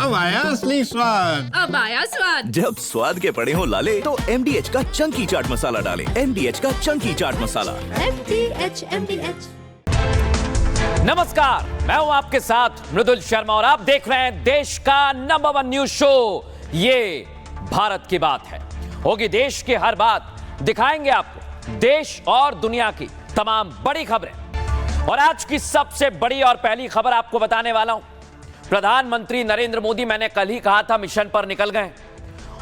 अब आया असली स्वाद। अब आया स्वाद। जब स्वाद के पड़े हो लाले तो MDH का चंकी चाट मसाला डालें। MDH का चंकी चाट मसाला। MDH। नमस्कार, मैं हूं आपके साथ मृदुल शर्मा और आप देख रहे हैं देश का नंबर 1 न्यूज शो। ये भारत की बात है। होगी देश की हर बात, दिखाएंगे आपको देश और दुनिया की तमाम बड़ी खबरें। और आज की सबसे बड़ी और पहली खबर आपको बताने वाला हूं। प्रधानमंत्री नरेंद्र मोदी, मैंने कल ही कहा था, मिशन पर निकल गए।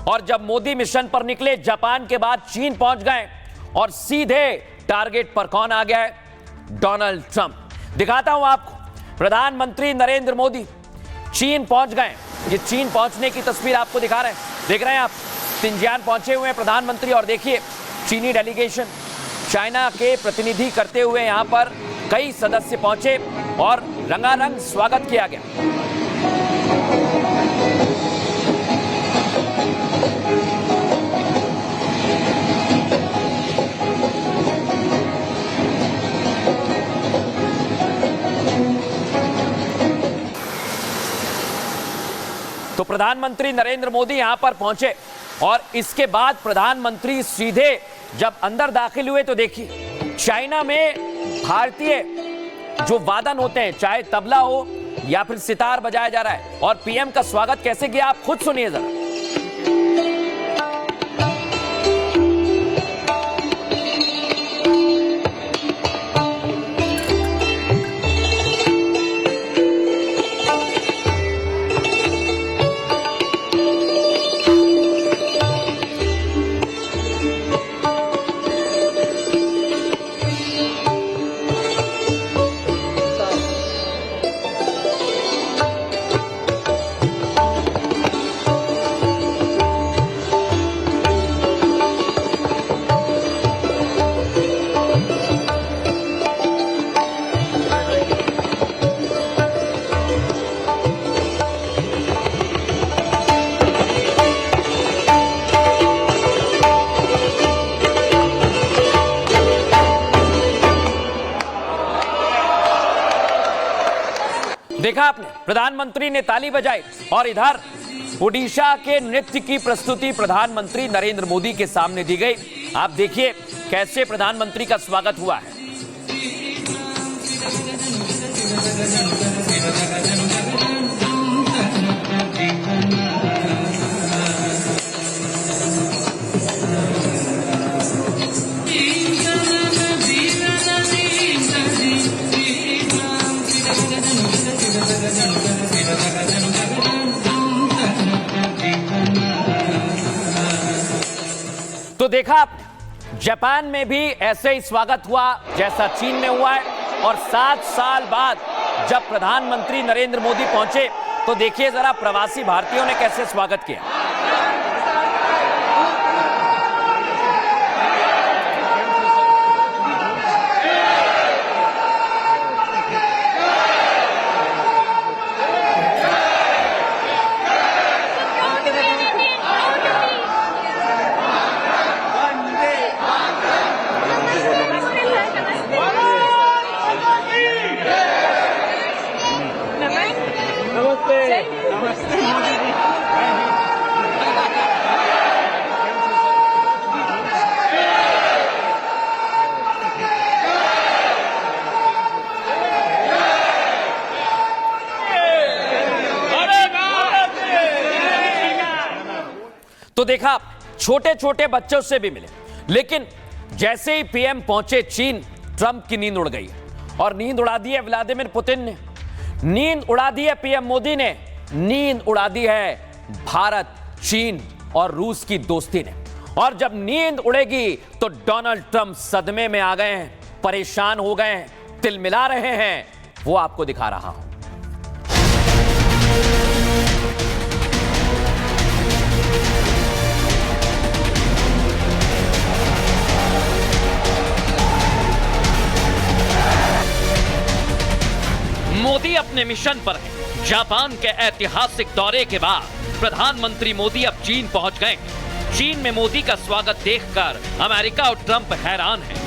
और जब मोदी मिशन पर निकले, जापान के बाद चीन पहुंच गए और सीधे टारगेट पर कौन आ गया है? Donald Trump. दिखाता हूं आपको, प्रधानमंत्री नरेंद्र मोदी चीन पहुंच गए। ये चीन पहुंचने की तस्वीर आपको दिखा रहे हैं। देख रहे हैं आप, सिंजियान पहुंचे हुए हैं प्रधानमंत्री और देखिए चीनी डेलीगेशन, चाइना के प्रतिनिधि करते हुए यहां पर कई सदस्य पहुंचे और रंगारंग स्वागत किया गया। तो प्रधानमंत्री नरेंद्र मोदी यहां पर पहुंचे और इसके बाद प्रधानमंत्री सीधे जब अंदर दाखिल हुए तो देखिए चाइना में भारतीय जो वादन होते हैं, चाहे तबला हो या फिर सितार बजाया जा रहा है, और पीएम का स्वागत कैसे किया आप खुद सुनिए जरा। देखा आपने, प्रधानमंत्री ने ताली बजाई और इधर ओडिशा के नृत्य की प्रस्तुति प्रधानमंत्री नरेंद्र मोदी के सामने दी गई। आप देखिए कैसे प्रधानमंत्री का स्वागत हुआ है। तो देखा आपने, जापान में भी ऐसे ही स्वागत हुआ जैसा चीन में हुआ है। और 7 साल बाद जब प्रधानमंत्री नरेंद्र मोदी पहुंचे तो देखिए जरा प्रवासी भारतीयों ने कैसे स्वागत किया। तो देखा छोटे छोटे बच्चों से भी मिले, लेकिन जैसे ही पीएम पहुंचे चीन, ट्रंप की नींद उड़ गई और नींद उड़ा दी है व्लादिमीर पुतिन ने, नींद उड़ा दी है पीएम मोदी ने, नींद उड़ा दी है भारत, चीन और रूस की दोस्ती ने। और जब नींद उड़ेगी तो डोनाल्ड ट्रंप सदमे में आ गए हैं, परेशान हो गए हैं, तिलमिला रहे हैं, वो आपको दिखा रहा हूं। मोदी अपने मिशन पर है। जापान के ऐतिहासिक दौरे के बाद प्रधानमंत्री मोदी अब चीन पहुंच गए। चीन में मोदी का स्वागत देखकर अमेरिका और ट्रंप हैरान हैं।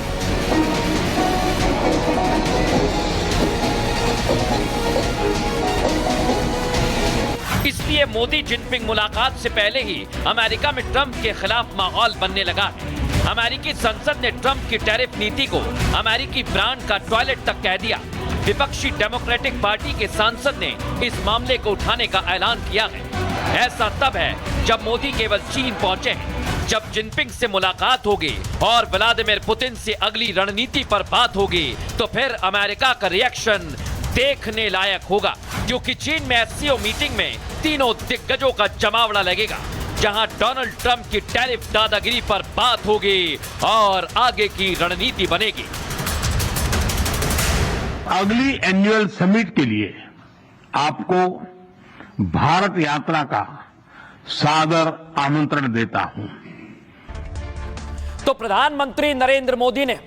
इस इसलिए मोदी जिनपिंग मुलाकात से पहले ही अमेरिका में ट्रंप के खिलाफ माहौल बनने लगा है। अमेरिकी संसद ने ट्रंप की टैरिफ नीति को अमेरिकी ब्रांड का टॉयलेट तक कह दिया। विपक्षी डेमोक्रेटिक पार्टी के सांसद ने इस मामले को उठाने का ऐलान किया है। ऐसा तब है जब मोदी केवल चीन पहुंचे हैं। जब जिनपिंग से मुलाकात होगी और व्लादिमीर पुतिन से अगली रणनीति पर बात होगी तो फिर अमेरिका का रिएक्शन देखने लायक होगा, क्योंकि चीन में एससीओ मीटिंग में तीनों दिग्गजों का जमावड़ा लगेगा, जहां डोनाल्ड ट्रंप की टैरिफ दादागिरी पर बात होगी और आगे की रणनीति बनेगी। अगली एनुअल समिट के लिए आपको भारत यात्रा का सादर आमंत्रण देता हूं। तो प्रधानमंत्री नरेंद्र मोदी ने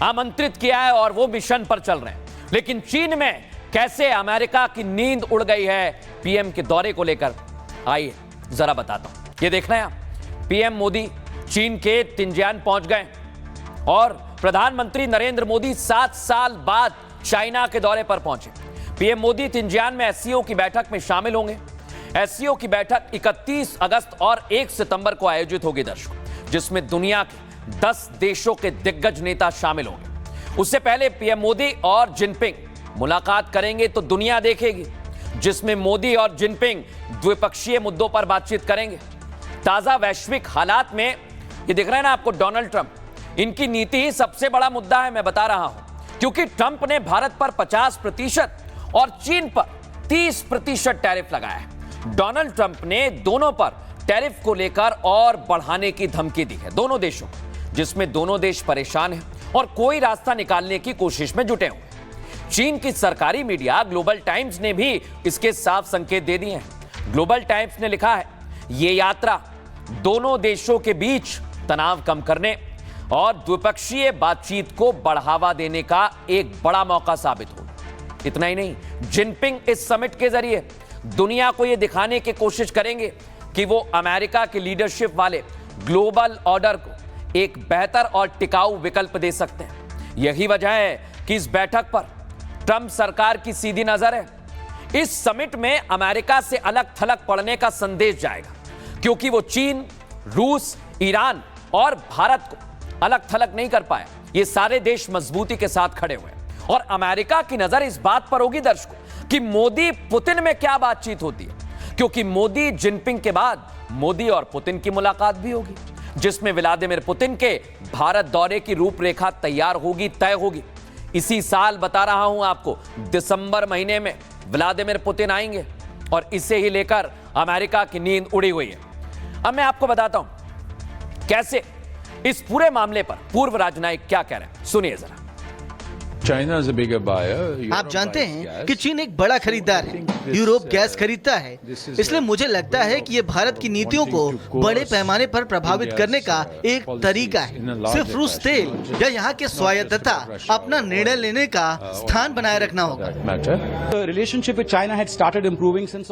आमंत्रित किया है और वो मिशन पर चल रहे हैं, लेकिन चीन में कैसे अमेरिका की नींद उड़ गई है पीएम के दौरे को लेकर, आइए जरा बताता हूं। ये देखना है आप, पीएम मोदी चीन के तिनजियान पहुंच गए और प्रधानमंत्री नरेंद्र मोदी 7 साल बाद चाइना के दौरे पर पहुंचे। पीएम मोदी तिनजियान में एससीओ की बैठक में शामिल होंगे। एससीओ की बैठक 31 अगस्त और 1 सितंबर को आयोजित होगी दर्शकों, जिसमें दुनिया के 10 देशों के दिग्गज नेता शामिल होंगे। उससे पहले पीएम मोदी और जिनपिंग मुलाकात करेंगे तो दुनिया देखेगी, जिसमें मोदी और जिनपिंग द्विपक्षीय मुद्दों पर बातचीत करेंगे। ताजा वैश्विक हालात में ये दिख रहा है ना आपको, डोनाल्ड ट्रंप, इनकी नीति ही सबसे बड़ा मुद्दा है, मैं बता रहा हूं, क्योंकि ट्रंप ने भारत पर 50% और चीन पर 30% टैरिफ लगाया है। डोनाल्ड ट्रंप ने दोनों पर टैरिफ को लेकर और बढ़ाने की धमकी दी है दोनों देशों को, जिसमें दोनों देश परेशान हैं और कोई रास्ता निकालने की कोशिश में जुटे हुए। चीन की सरकारी मीडिया ग्लोबल टाइम्स ने भी इसके साफ संकेत दे दिए हैं। ग्लोबल टाइम्स ने लिखा है, ये यात्रा दोनों देशों के बीच तनाव कम करने और द्विपक्षीय बातचीत को बढ़ावा देने का एक बड़ा मौका साबित होगा। इतना ही नहीं, जिनपिंग इस समिट के जरिए दुनिया को यह दिखाने की कोशिश करेंगे कि वो अमेरिका की लीडरशिप वाले ग्लोबल ऑर्डर को एक बेहतर और टिकाऊ विकल्प दे सकते हैं। यही वजह है कि इस बैठक पर ट्रंप सरकार की सीधी नजर है। इस समिट में अमेरिका से अलग थलग पड़ने का संदेश जाएगा, क्योंकि वो चीन, रूस, ईरान और भारत को अलग थलग नहीं कर पाए। ये सारे देश मजबूती के साथ खड़े हुए हैं और अमेरिका की नजर इस बात पर होगी दर्शकों कि मोदी पुतिन में क्या बातचीत होती है, क्योंकि मोदी जिनपिंग के बाद मोदी और पुतिन की मुलाकात भी होगी, जिसमें व्लादिमीर पुतिन के भारत दौरे की रूपरेखा तैयार होगी, तय होगी। इसी साल बता रहा हूं आपको, दिसंबर महीने में व्लादिमीर पुतिन आएंगे और इसे ही लेकर अमेरिका की नींद उड़ी हुई है। अब मैं आपको बताता हूं कैसे इस पूरे मामले पर पूर्व राजनयिक क्या कह रहे हैं, सुनिए जरा। आप जानते हैं कि चीन एक बड़ा खरीदार है, यूरोप गैस खरीदता है, इसलिए मुझे लगता है कि ये भारत की नीतियों को बड़े पैमाने पर प्रभावित करने का एक तरीका है। सिर्फ रूस तेल या यहाँ के स्वायत्तता अपना निर्णय लेने का स्थान बनाए रखना होगा।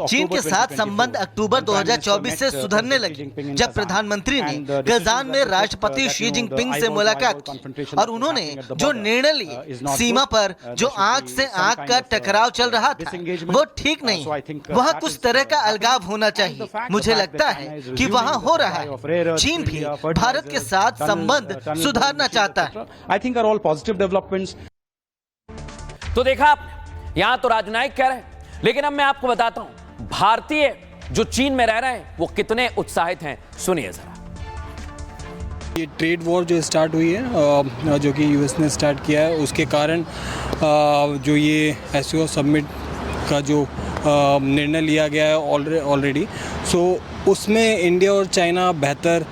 चीन के साथ संबंध अक्टूबर 2024 से सुधरने लगे, जब प्रधानमंत्री ने कजान में राष्ट्रपति शी जिनपिंग से मुलाकात की और उन्होंने जो निर्णय लिए, सीमा पर जो आंख से आंख का टकराव चल रहा था, वो ठीक नहीं। वहाँ कुछ तरह का अलगाव होना चाहिए। मुझे लगता है कि वहाँ हो रहा है। चीन भी भारत के साथ संबंध सुधारना चाहता है। तो देखा आप, यहाँ तो राजनयिक कह रहे हैं, लेकिन अब मैं आपको बताता हूँ भारतीय जो चीन में रह रहे हैं वो कितने उत्साहित हैं, सुनिए जरा। ये ट्रेड वॉर जो स्टार्ट हुई है, जो कि यूएस ने स्टार्ट किया है, उसके कारण जो ये एससीओ समिट का जो निर्णय लिया गया है ऑलरेडी, सो उसमें इंडिया और चाइना बेहतर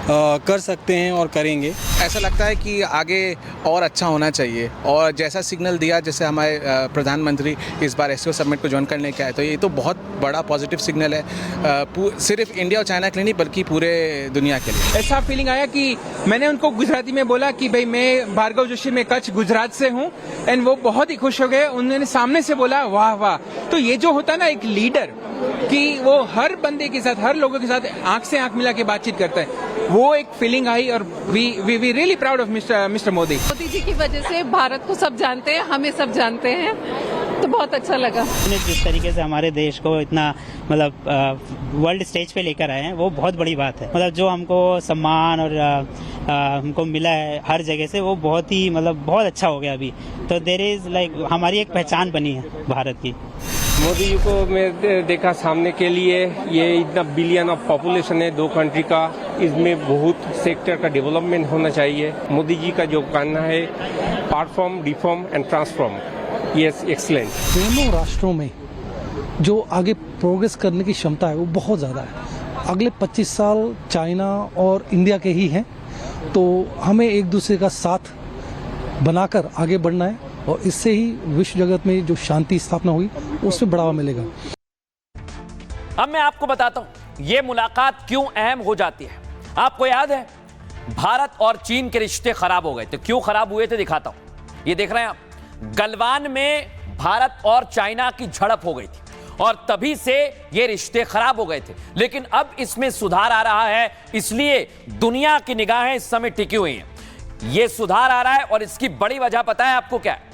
कर सकते हैं और करेंगे। ऐसा लगता है कि आगे और अच्छा होना चाहिए, और जैसा सिग्नल दिया, जैसे हमारे प्रधानमंत्री इस बार एससीओ समिट को ज्वाइन करने के आए, तो ये तो बहुत बड़ा पॉजिटिव सिग्नल है, सिर्फ इंडिया और चाइना के लिए नहीं बल्कि पूरे दुनिया के लिए। ऐसा फीलिंग आया कि मैंने उनको गुजराती में बोला कि भाई मैं भार्गव जोशी, मैं कच्छ गुजरात से हूँ, एंड वो बहुत ही खुश हो गए। उन्होंने सामने से बोला वाह वाह। तो ये जो होता है ना एक लीडर, कि वो हर बंदे के साथ, हर लोगों के साथ आंख से आंख मिला के बातचीत करता है, वो एक फीलिंग आई। और we really proud of mister Modi. Modi ji की वजह से भारत को सब जानते हैं, हमें सब जानते हैं, तो बहुत अच्छा लगा। जिस तरीके से हमारे देश को इतना मतलब वर्ल्ड स्टेज पे लेकर आए हैं वो बहुत बड़ी बात है। मतलब जो हमको सम्मान और हमको मिला है हर जगह से वो बहुत ही मतलब बहुत अच्छा हो गया अभी। तो देयर इज लाइक हमारी एक पहचान बनी है भारत की। मोदी जी को मैं देखा सामने के लिए, ये इतना बिलियन ऑफ पॉपुलेशन है 2 कंट्री का, इसमें बहुत सेक्टर का डेवलपमेंट होना चाहिए। मोदी जी का जो कहना है perform, reform and transform, yes excellent. दोनों राष्ट्रों में जो आगे प्रोग्रेस करने की क्षमता है वो बहुत ज़्यादा है। अगले 25 साल चाइना और इंडिया के ही हैं, तो हमें एक दूसरे का साथ बनाकर आगे बढ़ना है और इससे ही विश्व जगत में जो शांति स्थापना हुई उसमें बढ़ावा मिलेगा। अब मैं आपको बताता हूं यह मुलाकात क्यों अहम हो जाती है। आपको याद है भारत और चीन के रिश्ते खराब हो गए थे। क्यों खराब हुए थे दिखाता हूं। ये देख रहे हैं आप, गलवान में भारत और चाइना की झड़प हो गई थी और तभी से ये रिश्ते खराब हो गए थे। लेकिन अब इसमें सुधार आ रहा है, इसलिए दुनिया की निगाहें इस समय टिकी हुई हैं। ये सुधार आ रहा है और इसकी बड़ी वजह पता है आपको क्या है?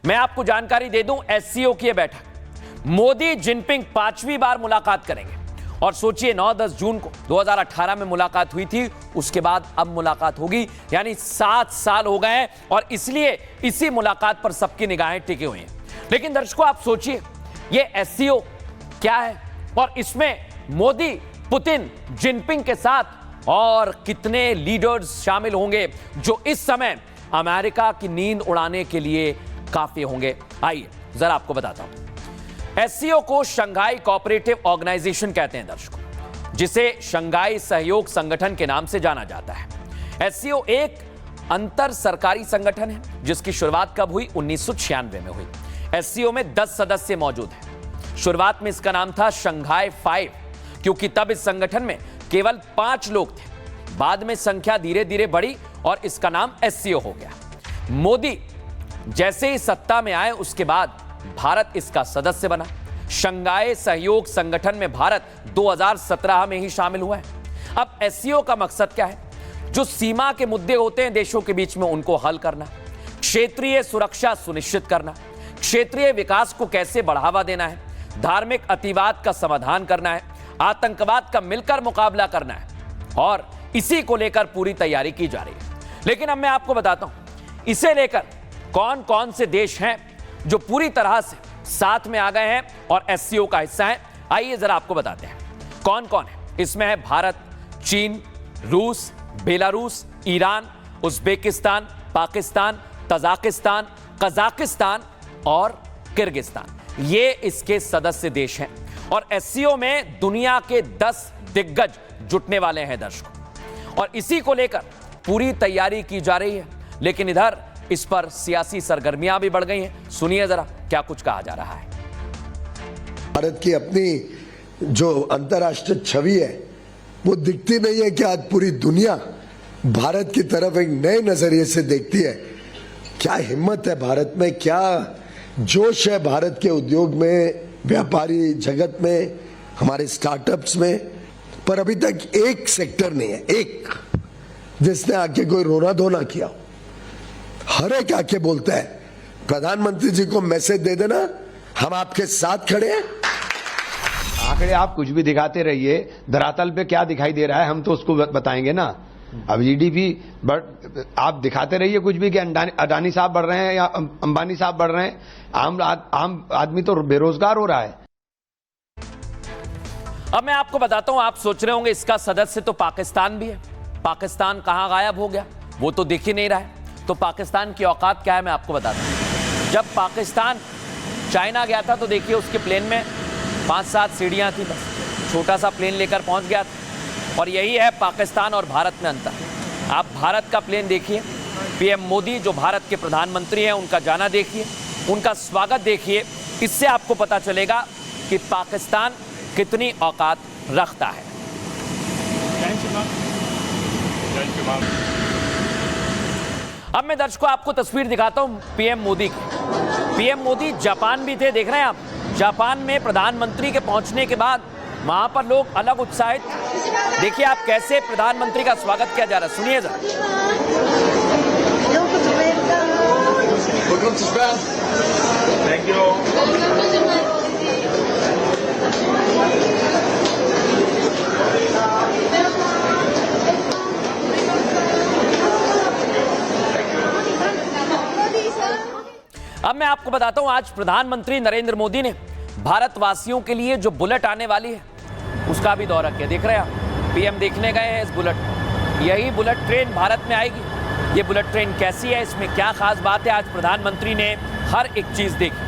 मैं आपको जानकारी दे दूं, एससीओ की बैठक, मोदी जिनपिंग 5वीं बार मुलाकात करेंगे। और सोचिए 9-10 जून को 2018 में मुलाकात हुई थी, उसके बाद अब मुलाकात होगी, यानी 7 साल हो गए हैं और इसलिए इसी मुलाकात पर सबकी निगाहें टिकी हुई हैं। लेकिन दर्शकों आप सोचिए ये एससीओ क्या है और इसमें मोदी, पुतिन, जिनपिंग के साथ और कितने लीडर्स शामिल होंगे जो इस समय अमेरिका की नींद उड़ाने के लिए काफी होंगे। आइए जरा आपको बताता हूं। एससीओ को शंघाई कोऑपरेटिव ऑर्गेनाइजेशन कहते हैं दर्शकों, जिसे शंघाई सहयोग संगठन के नाम से जाना जाता है। एससीओ एक अंतर सरकारी संगठन है जिसकी शुरुआत कब हुई? 1996 में हुई। एससीओ में 10 सदस्य मौजूद हैं। शुरुआत में इसका नाम था शंघाई 5, क्योंकि तब इस संगठन में केवल 5 लोग थे। बाद में संख्या धीरे धीरे बढ़ी और इसका नाम एससीओ हो गया। मोदी जैसे ही सत्ता में आए उसके बाद भारत इसका सदस्य बना। शंघाई सहयोग संगठन में भारत 2017 में ही शामिल हुआ है। अब एससीओ का मकसद क्या है? जो सीमा के मुद्दे होते हैं देशों के बीच में उनको हल करना, क्षेत्रीय सुरक्षा सुनिश्चित करना, क्षेत्रीय विकास को कैसे बढ़ावा देना है, धार्मिक अतिवाद का समाधान करना है, आतंकवाद का मिलकर मुकाबला करना है और इसी को लेकर पूरी तैयारी की जा रही है। लेकिन अब मैं आपको बताता हूं इसे लेकर कौन कौन से देश हैं जो पूरी तरह से साथ में आ गए हैं और एससीओ का हिस्सा हैं। आइए जरा आपको बताते हैं कौन कौन है। इसमें है भारत, चीन, रूस, Belarus, Iran, Uzbekistan, Pakistan, Tajikistan, Kazakhstan और किर्गिस्तान। ये इसके सदस्य देश हैं और एससीओ में दुनिया के 10 दिग्गज जुटने वाले हैं दर्शकों, और इसी को लेकर पूरी तैयारी की जा रही है। लेकिन इधर इस पर सियासी सरगर्मियां भी बढ़ गई हैं। सुनिए जरा क्या कुछ कहा जा रहा है। भारत की अपनी जो अंतर्राष्ट्रीय छवि है वो दिखती नहीं है कि आज पूरी दुनिया भारत की तरफ एक नए नजरिए से देखती है। क्या हिम्मत है भारत में, क्या जोश है भारत के उद्योग में, व्यापारी जगत में, हमारे स्टार्टअप्स में। पर अभी तक एक सेक्टर नहीं है, एक जिसने आके कोई रोना धोना किया। हर एक आके बोलता है प्रधानमंत्री जी को मैसेज दे देना हम आपके साथ खड़े हैं। आंकड़े आप कुछ भी दिखाते रहिए, धरातल पे क्या दिखाई दे रहा है हम तो उसको बताएंगे ना। अब जीडीपी आप दिखाते रहिए कुछ भी कि अडानी साहब बढ़ रहे हैं या अंबानी साहब बढ़ रहे हैं, आम आदमी तो बेरोजगार हो रहा है। अब मैं आपको बताता हूं, आप सोच रहे होंगे इसका सदस्य तो पाकिस्तान भी है। पाकिस्तान कहां गायब हो गया वो तो दिख ही नहीं रहा है। तो पाकिस्तान की औकात क्या है मैं आपको बताता हूं। जब पाकिस्तान चाइना गया था तो देखिए उसके प्लेन में 5-7 सीढ़ियां थी, बस छोटा सा प्लेन लेकर पहुंच गया था। और यही है पाकिस्तान और भारत में अंतर। आप भारत का प्लेन देखिए, पीएम मोदी जो भारत के प्रधानमंत्री हैं उनका जाना देखिए, उनका स्वागत देखिए, इससे आपको पता चलेगा कि पाकिस्तान कितनी औकात रखता है। अब मैं दर्शकों आपको तस्वीर दिखाता हूं पीएम मोदी की। पीएम मोदी जापान भी थे, देख रहे हैं आप। जापान में प्रधानमंत्री के पहुंचने के बाद वहां पर लोग अलग उत्साहित। देखिए आप कैसे प्रधानमंत्री का स्वागत किया जा रहा है, सुनिए जरा। अब मैं आपको बताता हूं, आज प्रधानमंत्री नरेंद्र मोदी ने भारतवासियों के लिए जो बुलेट आने वाली है उसका भी दौरा किया। देख रहे हैं आप, पीएम देखने गए हैं इस बुलेट। यही बुलेट ट्रेन भारत में आएगी। ये बुलेट ट्रेन कैसी है, इसमें क्या खास बात है, आज प्रधानमंत्री ने हर एक चीज देखी।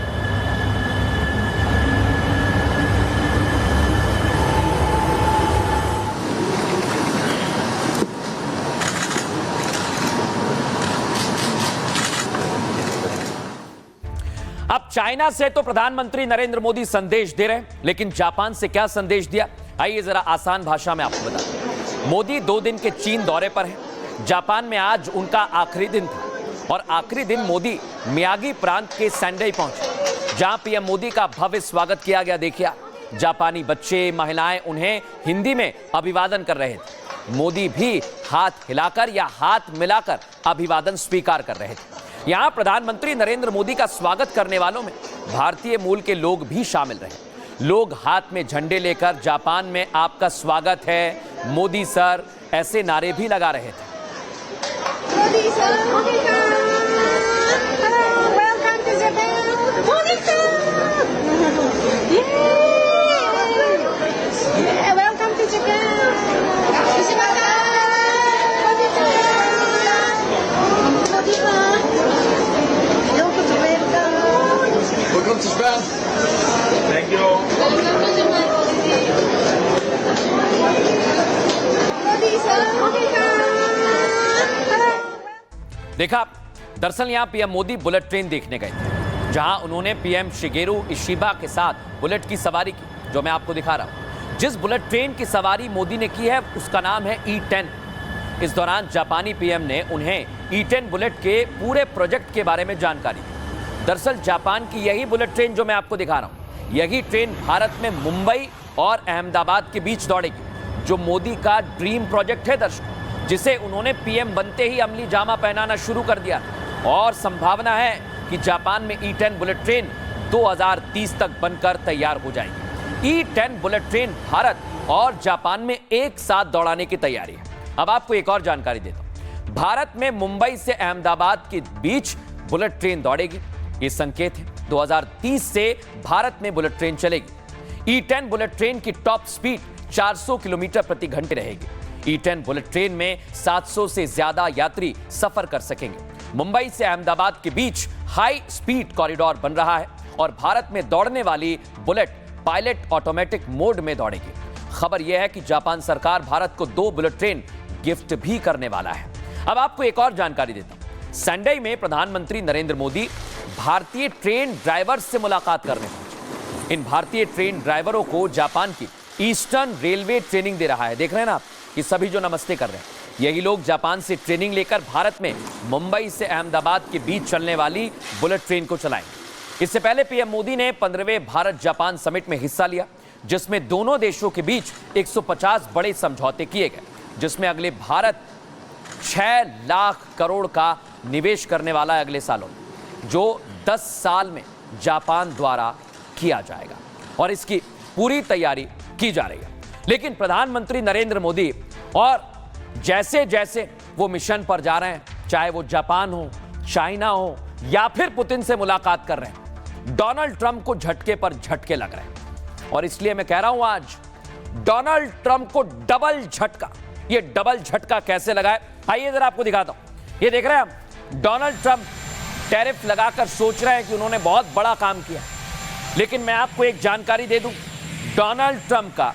अब चाइना से तो प्रधानमंत्री नरेंद्र मोदी संदेश दे रहे हैं, लेकिन जापान से क्या संदेश दिया, आइए जरा आसान भाषा में आपको बताते हैं। मोदी 2 दिन के चीन दौरे पर हैं। जापान में आज उनका आखिरी दिन था और आखिरी दिन मोदी मियागी प्रांत के सेंडाई पहुंचे, जहां पीएम मोदी का भव्य स्वागत किया गया। देखिए, जापानी बच्चे, महिलाएं उन्हें हिंदी में अभिवादन कर रहे थे। मोदी भी हाथ हिलाकर या हाथ मिलाकर अभिवादन स्वीकार कर रहे थे। यहां प्रधानमंत्री नरेंद्र मोदी का स्वागत करने वालों में भारतीय मूल के लोग भी शामिल रहे। लोग हाथ में झंडे लेकर जापान में आपका स्वागत है, मोदी सर, ऐसे नारे भी लगा रहे थे। Modi sir, Modi sir, welcome to Japan, Modi sir, welcome to Japan, Welcome to Japan. Thank you. Welcome to Japan. देखा, दरअसल यहां पीएम मोदी बुलेट ट्रेन देखने गए थे, जहां उन्होंने पीएम शिगेरू इशिबा के साथ बुलेट की सवारी की, जो मैं आपको दिखा रहा हूं। जिस बुलेट ट्रेन की सवारी मोदी ने की है उसका नाम है E10। इस दौरान जापानी पीएम ने उन्हें E10 बुलेट के पूरे प्रोजेक्ट के बारे में जानकारी दी। दरअसल जापान की यही बुलेट ट्रेन जो मैं आपको दिखा रहा हूं, यही ट्रेन भारत में मुंबई और अहमदाबाद के बीच दौड़ेगी, जो मोदी का ड्रीम प्रोजेक्ट है दर्शकों, जिसे उन्होंने पीएम बनते ही अमली जामा पहनाना शुरू कर दिया। और संभावना है कि जापान में E10 बुलेट ट्रेन 2030 तक बनकर तैयार हो जाएगी। E10 बुलेट ट्रेन भारत और जापान में एक साथ दौड़ाने की तैयारी है। अब आपको एक और जानकारी देता हूं, भारत में मुंबई से अहमदाबाद के बीच बुलेट ट्रेन दौड़ेगी। ये संकेत है 2030 से भारत में बुलेट ट्रेन चलेगी। E10 बुलेट ट्रेन की टॉप स्पीड 400 किलोमीटर प्रति घंटे रहेगी। E10 बुलेट ट्रेन में 700 से ज्यादा यात्री सफर कर सकेंगे। मुंबई से अहमदाबाद के बीच हाई स्पीड कॉरिडोर बन रहा है और भारत में दौड़ने वाली बुलेट पायलट ऑटोमेटिक मोड में दौड़ेगी। खबर यह है कि जापान सरकार भारत को 2 बुलेट ट्रेन गिफ्ट भी करने वाला है। अब आपको एक और जानकारी देता हूं, सेंडाई में प्रधानमंत्री नरेंद्र मोदी भारतीय ट्रेन ड्राइवर्स से मुलाकात करने पहुंचे। इन भारतीय ट्रेन ड्राइवरों को जापान की ईस्टर्न रेलवे ट्रेनिंग दे रहा है। देख रहे हैं ना आप, ये सभी जो नमस्ते कर रहे हैं, यही लोग जापान से ट्रेनिंग लेकर भारत में मुंबई से अहमदाबाद के बीच चलने वाली बुलेट ट्रेन को चलाएंगे। इससे पहले पीएम मोदी ने 15वें भारत जापान समिट में हिस्सा लिया, जिसमें दोनों देशों के बीच 150 बड़े समझौते किए गए, जिसमें अगले भारत 6 लाख करोड़ का निवेश करने वाला है अगले सालों में, जो 10 साल में जापान द्वारा किया जाएगा और इसकी पूरी तैयारी की जा रही है। लेकिन प्रधानमंत्री नरेंद्र मोदी और जैसे जैसे वो मिशन पर जा रहे हैं, चाहे वो जापान हो, चाइना हो या फिर पुतिन से मुलाकात कर रहे हैं, डोनाल्ड ट्रंप को झटके पर झटके लग रहे हैं। और इसलिए मैं कह रहा हूं, आज डोनाल्ड ट्रंप को डबल झटका। ये डबल झटका कैसे लगा है, आइए जरा आपको दिखाता हूं। ये देख रहे हैं हम, डोनाल्ड ट्रंप टैरिफ लगाकर सोच रहे हैं कि उन्होंने बहुत बड़ा काम किया, लेकिन मैं आपको एक जानकारी दे दूं, डोनाल्ड ट्रंप का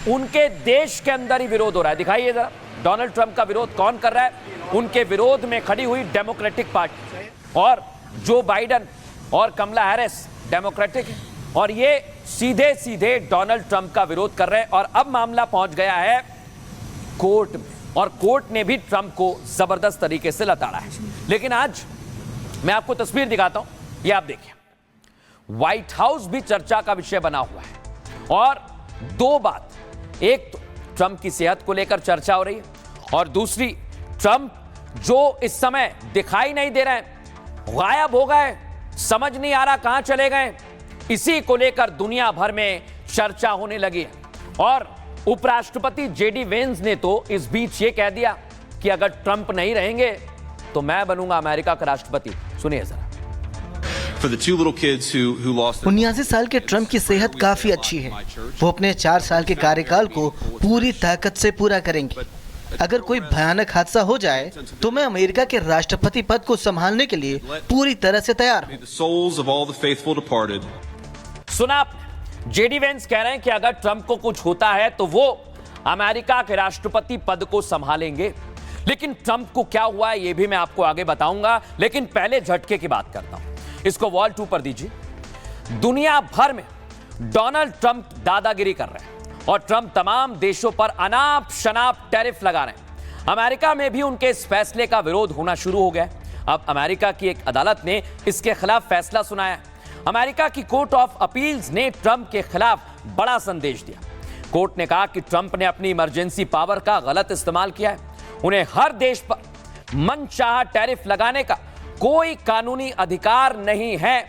उनके देश के अंदर ही विरोध हो रहा है। दिखाइए जरा, डोनाल्ड ट्रंप का विरोध कौन कर रहा है? उनके विरोध में खड़ी हुई डेमोक्रेटिक पार्टी, और जो बाइडेन और कमला हैरिस डेमोक्रेटिक है, और ये सीधे सीधे डोनाल्ड ट्रंप का विरोध कर रहे हैं। और अब मामला पहुंच गया है कोर्ट में, और कोर्ट ने भी ट्रंप को जबरदस्त तरीके से लताड़ा है। लेकिन आज मैं आपको तस्वीर दिखाता हूं, ये आप देखिए, व्हाइट हाउस भी चर्चा का विषय बना हुआ है। और 2 बात, एक तो ट्रंप की सेहत को लेकर चर्चा हो रही है, और दूसरी ट्रंप जो इस समय दिखाई नहीं दे रहे हैं, गायब हो गए, समझ नहीं आ रहा कहां चले गए। इसी को लेकर दुनिया भर में चर्चा होने लगी है और उपराष्ट्रपति जेडी वेंस ने तो इस बीच ये कह दिया कि अगर ट्रंप नहीं रहेंगे तो मैं बनूंगा अमेरिका का राष्ट्रपति। सुनिए जरा। 79 साल के ट्रंप की सेहत काफी अच्छी है। वो अपने 4 साल के कार्यकाल को पूरी ताकत से पूरा करेंगे। अगर कोई भयानक हादसा हो जाए तो मैं अमेरिका के राष्ट्रपति पद को संभालने के लिए पूरी तरह से तैयार हूँ। सुना आप, जेडी वेंस कह रहे हैं कि अगर ट्रंप को कुछ होता है तो वो अमेरिका के राष्ट्रपति पद को संभालेंगे। लेकिन ट्रंप को क्या हुआ है ये भी मैं आपको आगे बताऊंगा, लेकिन पहले झटके की बात करता हूं। इसको वॉल 2 पर दीजिए। दुनिया भर में डोनाल्ड ट्रंप दादागिरी कर रहे हैं और ट्रंप तमाम देशों पर अनाप शनाप टैरिफ लगा रहे हैं। अमेरिका में भी उनके इस फैसले का विरोध होना शुरू हो गया। अब अमेरिका की एक अदालत ने इसके खिलाफ फैसला सुनाया। अमेरिका की कोर्ट ऑफ अपील्स ने ट्रंप के खिलाफ बड़ा संदेश दिया। कोर्ट ने कहा कि ट्रंप ने अपनी इमरजेंसी पावर का गलत इस्तेमाल किया है। उन्हें हर देश पर मनचाहा टैरिफ लगाने का कोई कानूनी अधिकार नहीं है।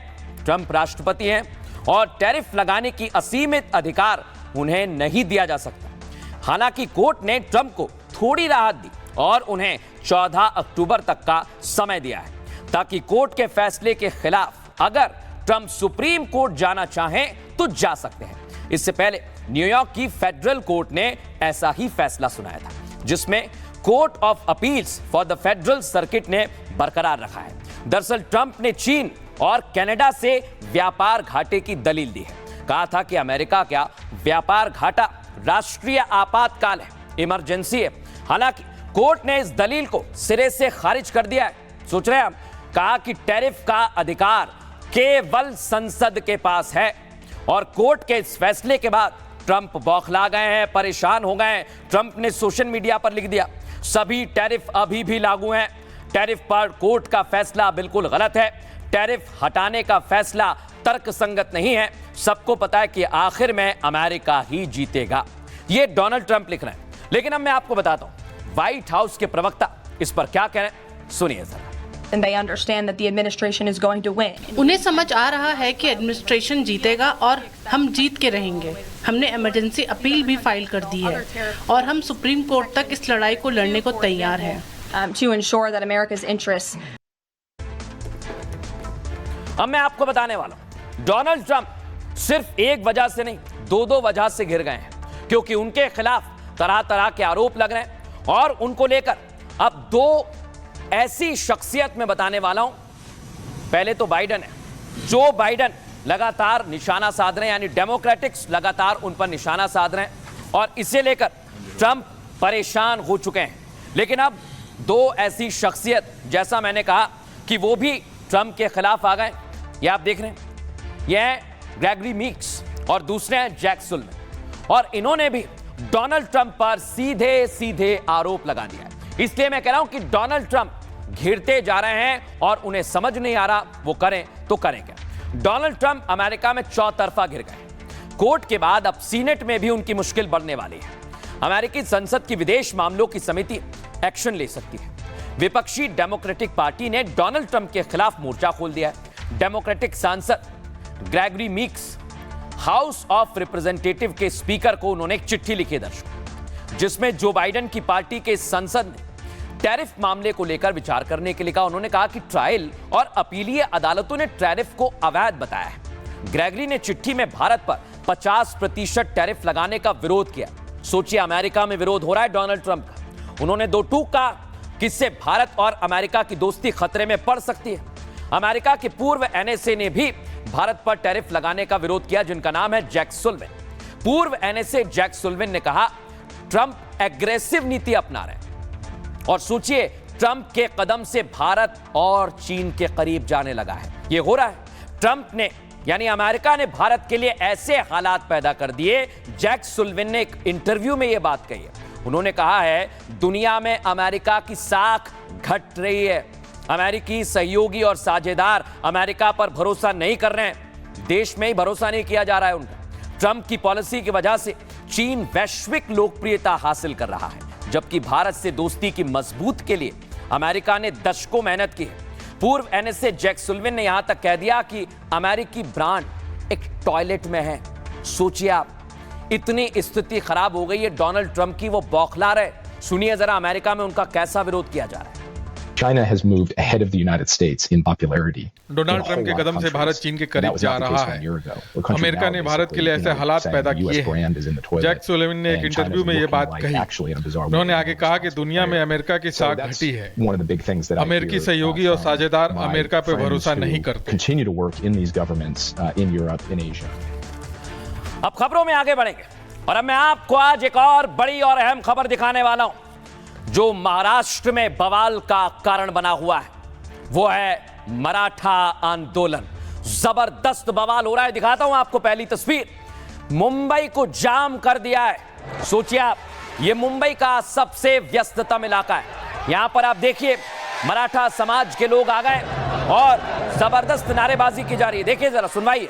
ट्रंप राष्ट्रपति हैं और टैरिफ लगाने की असीमित अधिकार उन्हें नहीं दिया जा सकता। हालांकि कोर्ट ने ट्रंप को थोड़ी राहत दी और उन्हें 14 अक्टूबर तक का समय दिया है ताकि कोर्ट के फैसले के खिलाफ अगर ट्रंप सुप्रीम कोर्ट जाना चाहें तो जा सकते हैं। इससे पहले न्यूयॉर्क की फेडरल कोर्ट ने ऐसा ही फैसला सुनाया था, जिसमें court of appeals for the federal circuit ने बरकरार रखा है। दरअसल ट्रंप ने चीन और कनाडा से व्यापार घाटे की दलील दी है। कहा था कि अमेरिका का व्यापार घाटा राष्ट्रीय आपातकाल है, इमरजेंसी है। हालांकि कोर्ट ने इस दलील को सिरे से खारिज कर दिया है। सोच रहे हैं हम, कहा कि टैरिफ का अधिकार केवल संसद के पास है और कोर्ट के इस फैसले के बाद ट्रंप बौखला गए हैं, परेशान हो गए हैं। ट्रंप ने सोशल मीडिया पर लिख दिया, सभी टैरिफ अभी भी लागू हैं। टैरिफ पर कोर्ट का फैसला बिल्कुल गलत है। टैरिफ हटाने का फैसला तर्कसंगत नहीं है। सबको पता है कि आखिर में अमेरिका ही जीतेगा। ये डोनाल्ड ट्रंप लिख रहे हैं। लेकिन अब मैं आपको बताता हूं व्हाइट हाउस के प्रवक्ता इस पर क्या कह रहे हैं, सुनिए जरा। And they understand that the administration is going to win. उन्हें समझ आ रहा है कि एडमिनिस्ट्रेशन जीतेगा और हम जीत के रहेंगे। हमने इमरजेंसी अपील भी फाइल कर दी है और हम सुप्रीम कोर्ट तक इस लड़ाई को लड़ने को तैयार हैं। To ensure that America's interests. अब मैं आपको बताने वाला हूं, डोनाल्ड ट्रंप सिर्फ एक वजह से नहीं, दो वजह से घिर गए हैं, क्योंकि उनके खिलाफ तरह तरह के आरोप लग रहे हैं और उनको लेकर अब 2 ऐसी शख्सियत में बताने वाला हूं। पहले तो बाइडन है। जो बाइडन लगातार निशाना साध रहे हैं, यानी डेमोक्रेटिक्स लगातार उन पर निशाना साध रहे हैं और इसे लेकर ट्रंप परेशान हो चुके हैं। लेकिन अब 2 ऐसी शख्सियत, जैसा मैंने कहा कि वो भी ट्रंप के खिलाफ आ गए। ये आप देख रहे हैं, ये हैं ग्रेगरी मीक्स और दूसरे हैं जैक सुलिवन और इन्होंने भी डोनाल्ड ट्रंप पर सीधे सीधे आरोप लगा दिया है। इसलिए मैं कह रहा हूं कि डोनाल्ड ट्रंप घिरते जा रहे हैं और उन्हें समझ नहीं आ रहा वो करें तो करें क्या। डोनाल्ड ट्रंप अमेरिका में चौतरफा घिर गए। कोर्ट के बाद अब सीनेट में भी उनकी मुश्किल बढ़ने वाली है। अमेरिकी संसद की विदेश मामलों की समिति एक्शन ले सकती है। विपक्षी डेमोक्रेटिक पार्टी ने डोनाल्ड ट्रंप के खिलाफ मोर्चा खोल दिया है। डेमोक्रेटिक सांसद Gregory Meeks house of representative के स्पीकर को उन्होंने एक चिट्ठी लिखी दर्शकों, जिसमें जो बाइडेन की पार्टी के संसद ने टैरिफ मामले को लेकर विचार करने के लिए कहा। उन्होंने कहा कि ट्रायल और अपीलीय अदालतों ने टैरिफ को अवैध बताया है। ग्रेगरी ने चिट्ठी में भारत पर 50% टैरिफ लगाने का विरोध किया। सोचिए, अमेरिका में विरोध हो रहा है डोनाल्ड ट्रंप का। उन्होंने 2 टूक कहा कि इससे भारत और अमेरिका की दोस्ती खतरे में पड़ सकती है। अमेरिका के पूर्व एनएसए ने भी भारत पर टैरिफ लगाने का विरोध किया, जिनका नाम है जैक सुलिवन। पूर्व एनएसए जैक सुलिवन ने कहा ट्रंप एग्रेसिव नीति अपना रहे हैं और सोचिए, ट्रंप के कदम से भारत और चीन के करीब जाने लगा है। यह हो रहा है। ट्रंप ने यानी अमेरिका ने भारत के लिए ऐसे हालात पैदा कर दिए। जैक सुलिवन ने एक इंटरव्यू में यह बात कही है। उन्होंने कहा है दुनिया में अमेरिका की साख घट रही है। अमेरिकी सहयोगी और साझेदार अमेरिका पर भरोसा नहीं कर रहे हैं। देश में ही भरोसा नहीं किया जा रहा है उनका। ट्रंप की पॉलिसी की वजह से चीन वैश्विक लोकप्रियता हासिल कर रहा है, जबकि भारत से दोस्ती की मजबूत के लिए अमेरिका ने दशकों मेहनत की है। पूर्व एनएसए जैक सुल्लिवन ने यहां तक कह दिया कि अमेरिकी ब्रांड एक टॉयलेट में है। सोचिए आप, इतनी स्थिति खराब हो गई है डोनाल्ड ट्रंप की, वो बौखला रहे। सुनिए जरा अमेरिका में उनका कैसा विरोध किया जा रहा है। China has moved ahead of the United States in popularity. Donald Trump के कदम से भारत चीन के करीब जा रहा है। अमेरिका ने भारत के लिए ऐसे हालात पैदा किए हैं। जैक सुलिवन ने एक इंटरव्यू में ये बात कही। उन्होंने आगे कहा कि दुनिया में अमेरिका की साख घटी है। अमेरिकी सहयोगी और साझेदार अमेरिका पर भरोसा नहीं करते। Continue to work in these governments in Europe, in Asia. अब खबरों में आगे बढ़ेंगे और अब मैं आपको आज एक और बड़ी और अहम खबर दिखाने वाला हूं जो महाराष्ट्र में बवाल का कारण बना हुआ है। वो है मराठा आंदोलन। जबरदस्त बवाल हो रहा है। दिखाता हूं आपको पहली तस्वीर। मुंबई को जाम कर दिया है। सोचिए आप, ये मुंबई का सबसे व्यस्ततम इलाका है। यहां पर आप देखिए मराठा समाज के लोग आ गए और जबरदस्त नारेबाजी की जा रही है। देखिए जरा, सुनवाइए।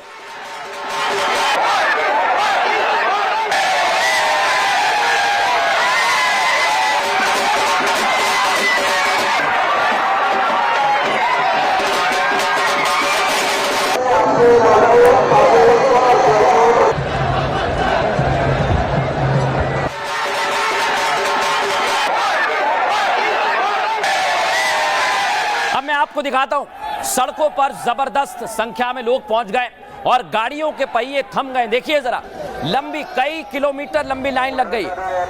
अब मैं आपको दिखाता हूं, सड़कों पर जबरदस्त संख्या में लोग पहुंच गए और गाड़ियों के पहिए थम गए। देखिए जरा, लंबी कई किलोमीटर लंबी लाइन लग गई।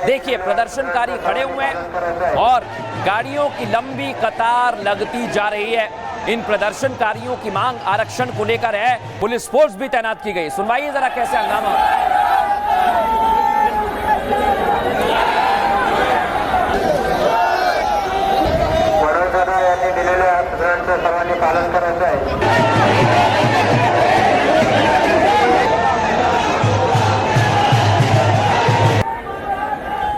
देखिए प्रदर्शनकारी खड़े हुए हैं और गाड़ियों की लंबी कतार लगती जा रही है। इन प्रदर्शनकारियों की मांग आरक्षण को लेकर है। पुलिस फोर्स भी तैनात की गई। सुनवाइए जरा कैसे हंगामा हो रहा है। सर्वांनी पालन करायचं आहे।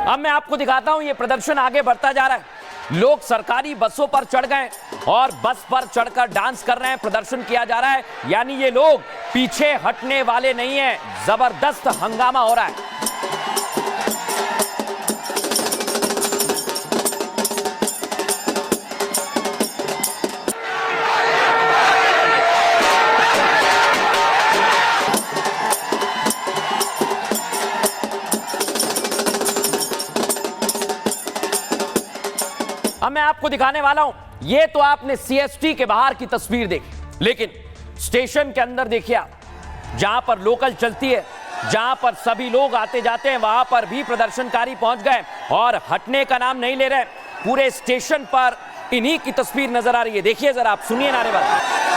अब मैं आपको दिखाता हूं, ये प्रदर्शन आगे बढ़ता जा रहा है। लोग सरकारी बसों पर चढ़ गए और बस पर चढ़कर डांस कर रहे हैं, प्रदर्शन किया जा रहा है। यानी ये लोग पीछे हटने वाले नहीं हैं। जबरदस्त हंगामा हो रहा है। अब मैं आपको दिखाने वाला हूं, ये तो आपने सीएसटी के बाहर की तस्वीर देखी, लेकिन स्टेशन के अंदर देखिए आप, जहां पर लोकल चलती है, जहां पर सभी लोग आते जाते हैं, वहां पर भी प्रदर्शनकारी पहुंच गए और हटने का नाम नहीं ले रहे। पूरे स्टेशन पर इन्हीं की तस्वीर नजर आ रही है। देखिए जरा, आप सुनिए नारेबाजी।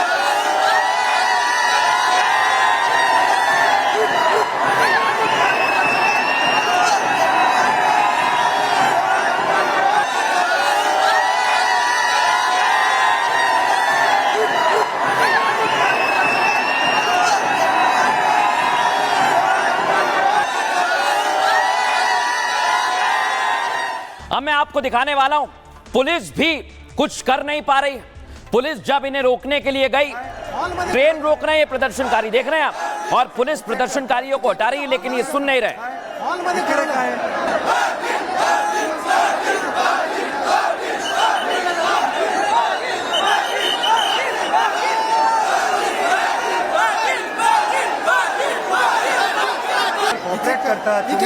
अब मैं आपको दिखाने वाला हूं, पुलिस भी कुछ कर नहीं पा रही। पुलिस जब इन्हें रोकने के लिए गई, ट्रेन रोक रहे हैं ये प्रदर्शनकारी, देख रहे हैं आप, और पुलिस प्रदर्शनकारियों को हटा रही है, लेकिन ये सुन नहीं रहे।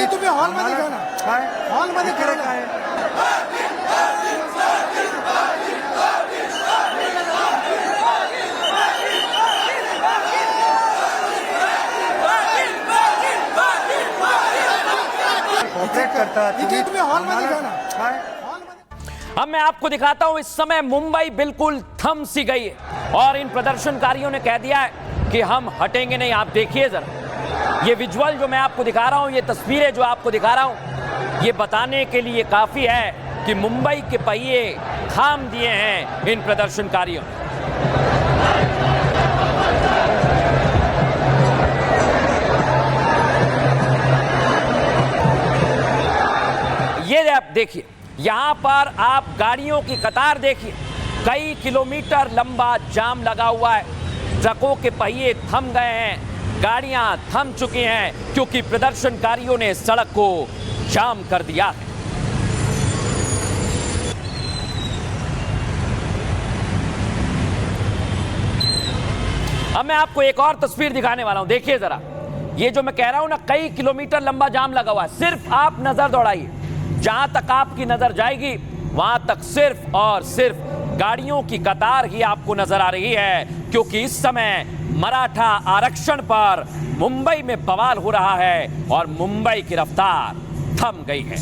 तुम्ही हॉलमध्ये घ्या ना, हॉलमध्ये खरं काय तुम्ही हॉलमध्ये घ्या ना। अब मैं आपको दिखाता हूं, इस समय मुंबई बिल्कुल थम सी गई है और इन प्रदर्शनकारियों ने कह दिया है कि हम हटेंगे नहीं। आप देखिए जरा, ये विजुअल जो मैं आपको दिखा रहा हूं, ये तस्वीरें जो आपको दिखा रहा हूं, ये बताने के लिए काफी है कि मुंबई के पहिए थाम दिए हैं इन प्रदर्शनकारियों। ये आप देखिए, यहां पर आप गाड़ियों की कतार देखिए, कई किलोमीटर लंबा जाम लगा हुआ है। ट्रकों के पहिए थम गए हैं, गाड़ियां थम चुकी हैं क्योंकि प्रदर्शनकारियों ने सड़क को जाम कर दिया है। अब मैं आपको एक और तस्वीर दिखाने वाला हूं, देखिए जरा। ये जो मैं कह रहा हूं ना, कई किलोमीटर लंबा जाम लगा हुआ है। सिर्फ आप नजर दौड़ाइए, जहां तक आपकी नजर जाएगी वहां तक सिर्फ और सिर्फ गाड़ियों की कतार ही आपको नजर आ रही है, क्योंकि इस समय मराठा आरक्षण पर मुंबई में बवाल हो रहा है और मुंबई की रफ्तार थम गई है।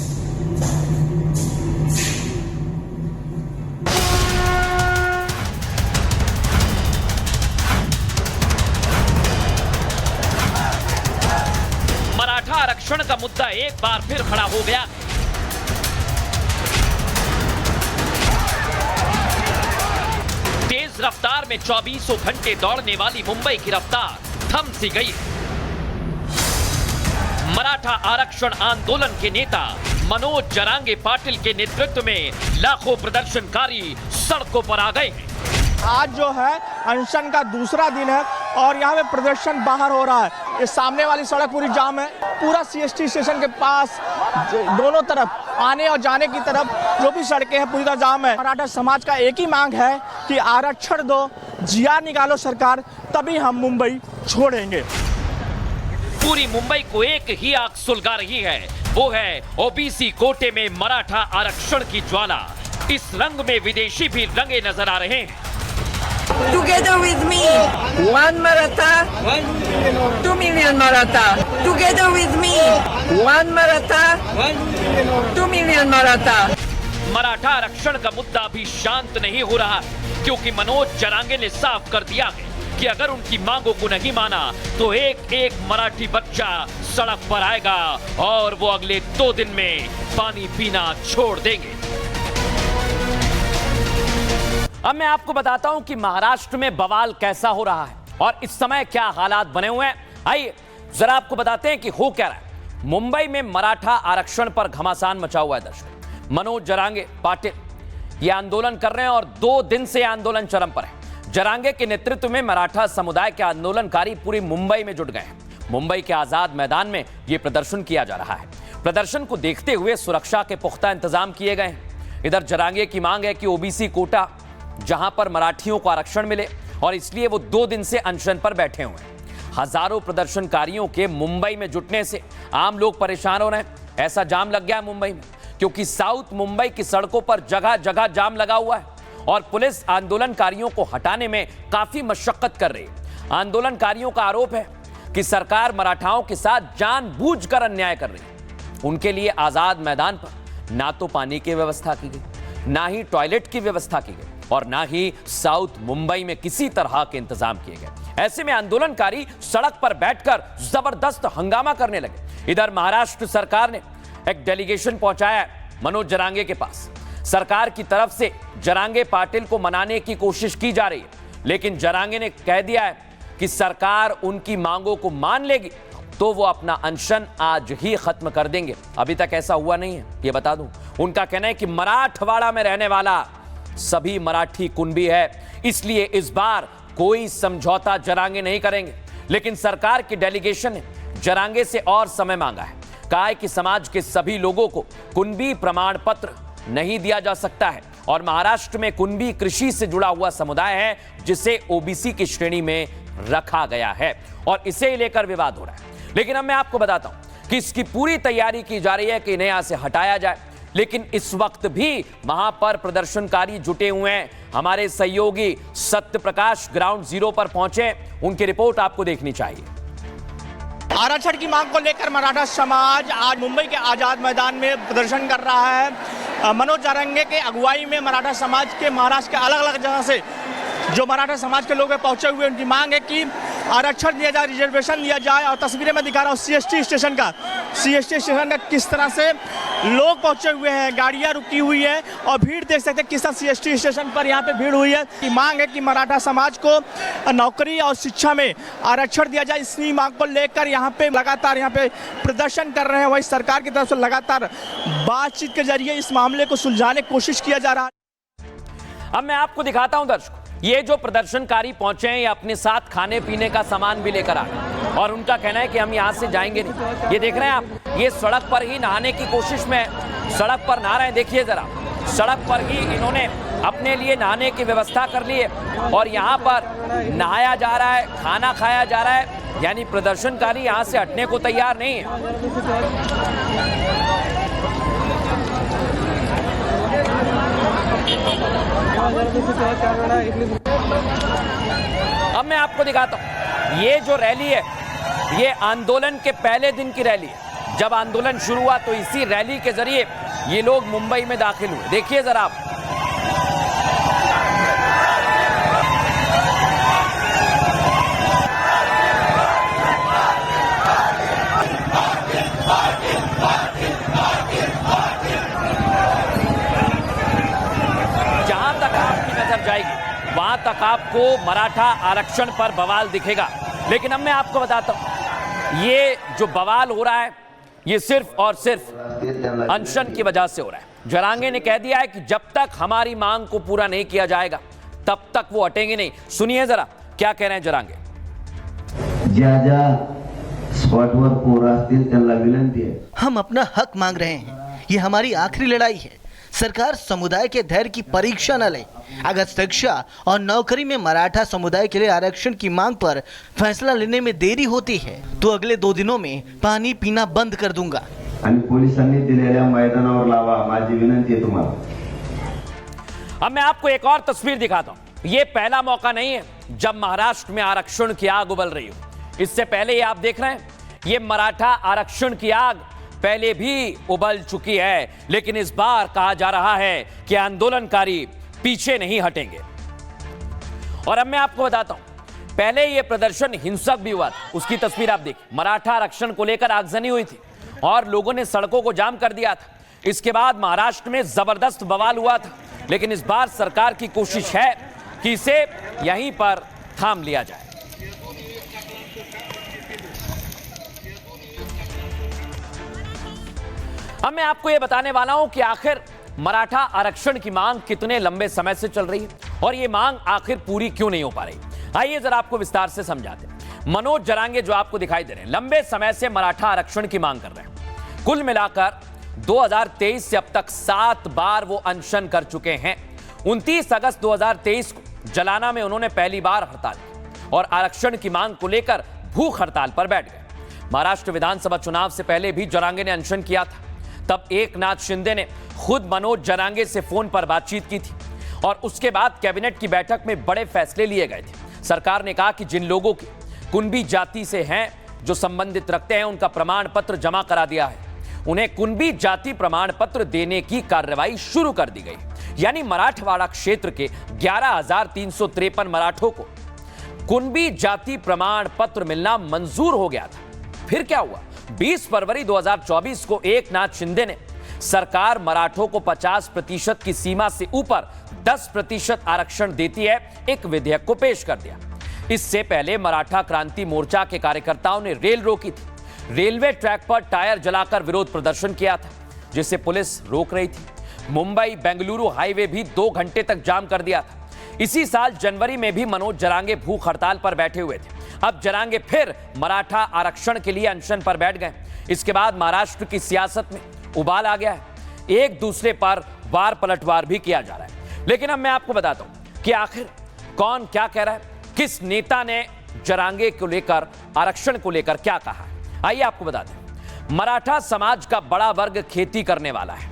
मराठा आरक्षण का मुद्दा एक बार फिर खड़ा हो गया। तेज रफ्तार में 24 घंटे दौड़ने वाली मुंबई की रफ्तार थम सी गई है। मराठा आरक्षण आंदोलन के नेता मनोज जरांगे पाटिल के नेतृत्व में लाखों प्रदर्शनकारी सड़कों पर आ गए हैं। आज जो है अनशन का दूसरा दिन है और यहाँ पे प्रदर्शन बाहर हो रहा है। ये सामने वाली सड़क पूरी जाम है। पूरा सीएसटी स्टेशन के पास दोनों तरफ आने और जाने की तरफ जो भी सड़कें हैं पूरी तरह जाम है। मराठा समाज का एक ही मांग है कि आरक्षण दो, जीआर निकालो सरकार, तभी हम मुंबई छोड़ेंगे। पूरी मुंबई को एक ही आग सुलगा रही है, वो है ओबीसी कोटे में मराठा आरक्षण की ज्वाला। इस रंग में विदेशी भी रंगे नजर आ रहे हैं। Together with me, 1 Maratha, 2 million Maratha. Together with me, 1 Maratha, 2 million Maratha. Maratha आरक्षण का मुद्दा भी शांत नहीं हो रहा, क्योंकि मनोज जरांगे ने साफ कर दिया है कि अगर उनकी मांगों को नहीं माना तो एक एक मराठी बच्चा सड़क पर आएगा और वो अगले 2 दिन में पानी पीना छोड़ देंगे। अब मैं आपको बताता हूं कि महाराष्ट्र में बवाल कैसा हो रहा है और इस समय क्या हालात बने हुए हैं। आइए जरा आपको बताते हैं कि हो क्या रहा है। मुंबई में मराठा आरक्षण पर घमासान मचा हुआ है। दर्शक, मनोज जरांगे पाटिल ये आंदोलन कर रहे हैं और 2 दिन से आंदोलन चरम पर है। जरांगे के नेतृत्व में मराठा समुदाय के आंदोलनकारी पूरी मुंबई में जुट गए हैं। मुंबई के आजाद मैदान में यह प्रदर्शन किया जा रहा है। प्रदर्शन को देखते हुए सुरक्षा के पुख्ता इंतजाम किए गए हैं। इधर जरांगे की मांग है कि ओबीसी कोटा जहां पर मराठियों को आरक्षण मिले और इसलिए वो 2 दिन से अनशन पर बैठे हुए हैं। हजारों प्रदर्शनकारियों के मुंबई में जुटने से आम लोग परेशान हो रहे हैं। ऐसा जाम लग गया है मुंबई में क्योंकि साउथ मुंबई की सड़कों पर जगह जगह जाम लगा हुआ है और पुलिस आंदोलनकारियों को हटाने में काफी मशक्कत कर रही है। आंदोलनकारियों का आरोप है कि सरकार मराठाओं के साथ जानबूझकर अन्याय कर रही है। उनके लिए आजाद मैदान पर ना तो पानी की व्यवस्था की गई, ना ही टॉयलेट की व्यवस्था की गई और ना ही साउथ मुंबई में किसी तरह के इंतजाम किए गए। ऐसे में आंदोलनकारी सड़क पर बैठकर जबरदस्त हंगामा करने लगे। इधर महाराष्ट्र सरकार ने एक डेलीगेशन पहुंचाया है मनोज जरांगे के पास। सरकार की तरफ से जरांगे पाटिल को मनाने की कोशिश की जा रही है, लेकिन जरांगे ने कह दिया है कि सरकार उनकी मांगों को मान लेगी तो वो अपना अनशन आज ही खत्म कर देंगे। अभी तक ऐसा हुआ नहीं है, ये बता दूं। उनका कहना है कि मराठवाड़ा में रहने वाला सभी मराठी कुनबी है, इसलिए इस बार कोई समझौता जरांगे नहीं करेंगे। लेकिन सरकार की डेलीगेशन ने जरांगे से और समय मांगा है। कहा है कि समाज के सभी लोगों को कुनबी प्रमाण पत्र नहीं दिया जा सकता है और महाराष्ट्र में कुनबी कृषि से जुड़ा हुआ समुदाय है जिसे ओबीसी की श्रेणी में रखा गया है और इसे लेकर विवाद हो रहा है। लेकिन अब मैं आपको बताता हूं कि इसकी पूरी तैयारी की जा रही है कि इन्हें यहां से हटाया जाए। लेकिन इस वक्त भी वहां पर प्रदर्शनकारी जुटे हुए हैं। हमारे सहयोगी सत्य प्रकाश ग्राउंड जीरो पर पहुंचे, उनकी रिपोर्ट आपको देखनी चाहिए। आरक्षण की मांग को लेकर मराठा समाज आज मुंबई के आजाद मैदान में प्रदर्शन कर रहा है। मनोज जरांगे के अगुवाई में मराठा समाज के महाराष्ट्र के अलग अलग जगह से जो मराठा समाज के लोग पहुंचे हुए, उनकी मांग है कि आरक्षण दिया जाए, रिजर्वेशन दिया जाए। और तस्वीरें मैं दिखा रहा हूँ सीएसटी स्टेशन का किस तरह से लोग पहुंचे हुए हैं, गाड़ियां रुकी हुई है और भीड़ देख सकते हैं किस तरह सीएसटी स्टेशन पर यहाँ पे भीड़ हुई है। की मांग है कि मराठा समाज को नौकरी और शिक्षा में आरक्षण दिया जाए। इसी मांग को लेकर यहाँ पे लगातार यहाँ पे प्रदर्शन कर रहे हैं। वही सरकार की तरफ से लगातार बातचीत के जरिए इस मामले को सुलझाने की कोशिश किया जा रहा है। अब मैं आपको दिखाता हूं दर्शकों, ये जो प्रदर्शनकारी पहुंचे हैं ये अपने साथ खाने पीने का सामान भी लेकर आ गए और उनका कहना है कि हम यहां से जाएंगे नहीं। ये देख रहे हैं आप, ये सड़क पर ही नहाने की कोशिश में सड़क पर नहा रहे हैं। देखिए जरा, सड़क पर ही इन्होंने अपने लिए नहाने की व्यवस्था कर ली है और यहाँ पर नहाया जा रहा है, खाना खाया जा रहा है, यानी प्रदर्शनकारी यहाँ से हटने को तैयार नहीं है। अब मैं आपको दिखाता हूं, ये जो रैली है ये आंदोलन के पहले दिन की रैली है। जब आंदोलन शुरू हुआ तो इसी रैली के जरिए ये लोग मुंबई में दाखिल हुए। देखिए जरा आप। जहां तक आपकी नजर जाएगी वहां तक आपको मराठा आरक्षण पर बवाल दिखेगा। लेकिन अब मैं आपको बताता हूं, ये जो बवाल हो रहा है ये सिर्फ और सिर्फ अनशन की वजह से हो रहा है। जरांगे ने कह दिया है कि जब तक हमारी मांग को पूरा नहीं किया जाएगा तब तक वो हटेंगे नहीं। सुनिए जरा क्या कह रहे हैं जरांगे। हम अपना हक मांग रहे हैं, ये हमारी आखिरी लड़ाई है। सरकार समुदाय के धैर्य की परीक्षा न ले। अगर शिक्षा और नौकरी में मराठा समुदाय के लिए आरक्षण की मांग पर फैसला लेने में देरी होती है तो अगले 2 दिनों में पानी पीना बंद कर दूंगा। अब मैं आपको एक और तस्वीर दिखाता हूं। ये पहला मौका नहीं है जब महाराष्ट्र में आरक्षण की आग उबल रही हो। इससे पहले ये आप देख रहे हैं, ये मराठा आरक्षण की आग पहले भी उबल चुकी है, लेकिन इस बार कहा जा रहा है कि आंदोलनकारी पीछे नहीं हटेंगे। और अब मैं आपको बताता हूं, पहले यह प्रदर्शन हिंसक भी हुआ था। उसकी तस्वीर आप देखिए। मराठा आरक्षण को लेकर आगजनी हुई थी और लोगों ने सड़कों को जाम कर दिया था। इसके बाद महाराष्ट्र में जबरदस्त बवाल हुआ था, लेकिन इस बार सरकार की कोशिश है कि इसे यहीं पर थाम लिया जाए। अब मैं आपको यह बताने वाला हूं कि आखिर मराठा आरक्षण की मांग कितने लंबे समय से चल रही है और यह मांग आखिर पूरी क्यों नहीं हो पा रही। आइए जरा आपको विस्तार से समझाते हैं। मनोज जरांगे जो आपको दिखाई दे रहे हैं, लंबे समय से मराठा आरक्षण की मांग कर रहे हैं। कुल मिलाकर 2023 से अब तक 7 बार वो अनशन कर चुके हैं। 29 अगस्त 2023 को जलाना में उन्होंने पहली बार हड़ताल की और आरक्षण की मांग को लेकर भूख हड़ताल पर बैठ गए। महाराष्ट्र विधानसभा चुनाव से पहले भी जरांगे ने अनशन किया था। तब एकनाथ शिंदे ने खुद मनोज जरांगे से फोन पर बातचीत की थी और उसके बाद कैबिनेट की बैठक में बड़े फैसले लिए गए थे। सरकार ने कहा कि जिन लोगों की कुनबी जाति से हैं, जो संबंधित रखते हैं, उनका प्रमाण पत्र जमा करा दिया है। उन्हें कुनबी जाति प्रमाण पत्र देने की कार्रवाई शुरू कर दी गई। यानी मराठवाड़ा क्षेत्र के 11,353 मराठों को कुनबी जाति प्रमाण पत्र मिलना मंजूर हो गया था। फिर क्या हुआ? 20 फरवरी 2024 को एकनाथ शिंदे ने सरकार मराठों को 50% की सीमा से ऊपर 10% आरक्षण देती है एक विधेयक को पेश कर दिया। इससे पहले मराठा क्रांति मोर्चा के कार्यकर्ताओं ने रेल रोकी थी। रेलवे ट्रैक पर टायर जलाकर विरोध प्रदर्शन किया था, जिसे पुलिस रोक रही थी। मुंबई बेंगलुरु हाईवे भी 2 घंटे तक जाम कर दिया था। इसी साल जनवरी में भी मनोज जरांगे भूख हड़ताल पर बैठे हुए थे। अब जरांगे फिर मराठा आरक्षण के लिए अनशन पर बैठ गए। इसके बाद महाराष्ट्र की सियासत में उबाल आ गया है। एक दूसरे पर वार पलटवार भी किया जा रहा है। लेकिन अब मैं आपको बताता हूं कि आखिर कौन क्या कह रहा है, किस नेता ने जरांगे को लेकर, आरक्षण को लेकर क्या कहा है। आइए आपको बता दें। मराठा समाज का बड़ा वर्ग खेती करने वाला है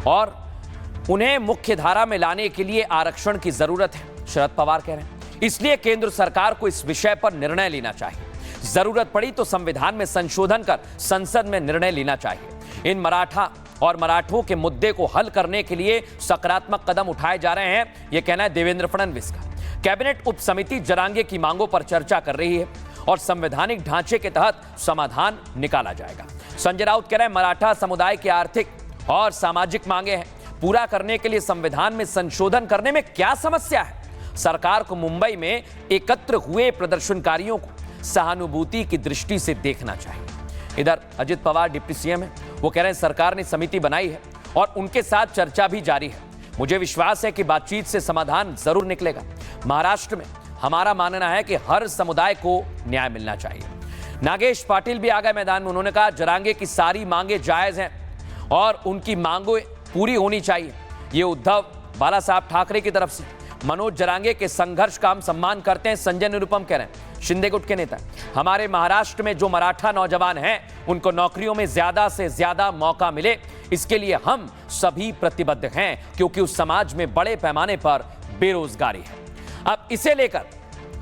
और उन्हें मुख्य धारा में लाने के लिए आरक्षण की जरूरत है, शरद पवार कह रहे हैं। इसलिए केंद्र सरकार को इस विषय पर निर्णय लेना चाहिए। जरूरत पड़ी तो संविधान में संशोधन कर संसद में निर्णय लेना चाहिए। इन मराठा और मराठों के मुद्दे को हल करने के लिए सकारात्मक कदम उठाए जा रहे हैं, यह कहना है देवेंद्र फडणवीस का। कैबिनेट उप समिति जरांगे की मांगों पर चर्चा कर रही है और संवैधानिक ढांचे के तहत समाधान निकाला जाएगा। संजय राउत कह रहे हैं मराठा समुदाय की आर्थिक और सामाजिक मांगे हैं, पूरा करने के लिए संविधान में संशोधन करने में क्या समस्या है। सरकार को मुंबई में एकत्र हुए प्रदर्शनकारियों को सहानुभूति की दृष्टि से देखना चाहिए। इधर अजित पवार डिप्टी सीएम है, वो कह रहे हैं सरकार ने समिति बनाई है और उनके साथ चर्चा भी जारी है। मुझे विश्वास है कि बातचीत से समाधान जरूर निकलेगा। महाराष्ट्र में हमारा मानना है कि हर समुदाय को न्याय मिलना चाहिए। नागेश पाटिल भी आ गए मैदान में। उन्होंने कहा जरांगे की सारी मांगे जायज हैं और उनकी मांगें पूरी होनी चाहिए। ये उद्धव बाला साहब ठाकरे की तरफ से। मनोज जरांगे के संघर्ष का हम सम्मान करते हैं, संजय निरुपम कह रहे हैं, शिंदे गुट के नेता। हमारे महाराष्ट्र में जो मराठा नौजवान हैं उनको नौकरियों में ज्यादा से ज्यादा मौका मिले, इसके लिए हम सभी प्रतिबद्ध हैं, क्योंकि उस समाज में बड़े पैमाने पर बेरोजगारी है। अब इसे लेकर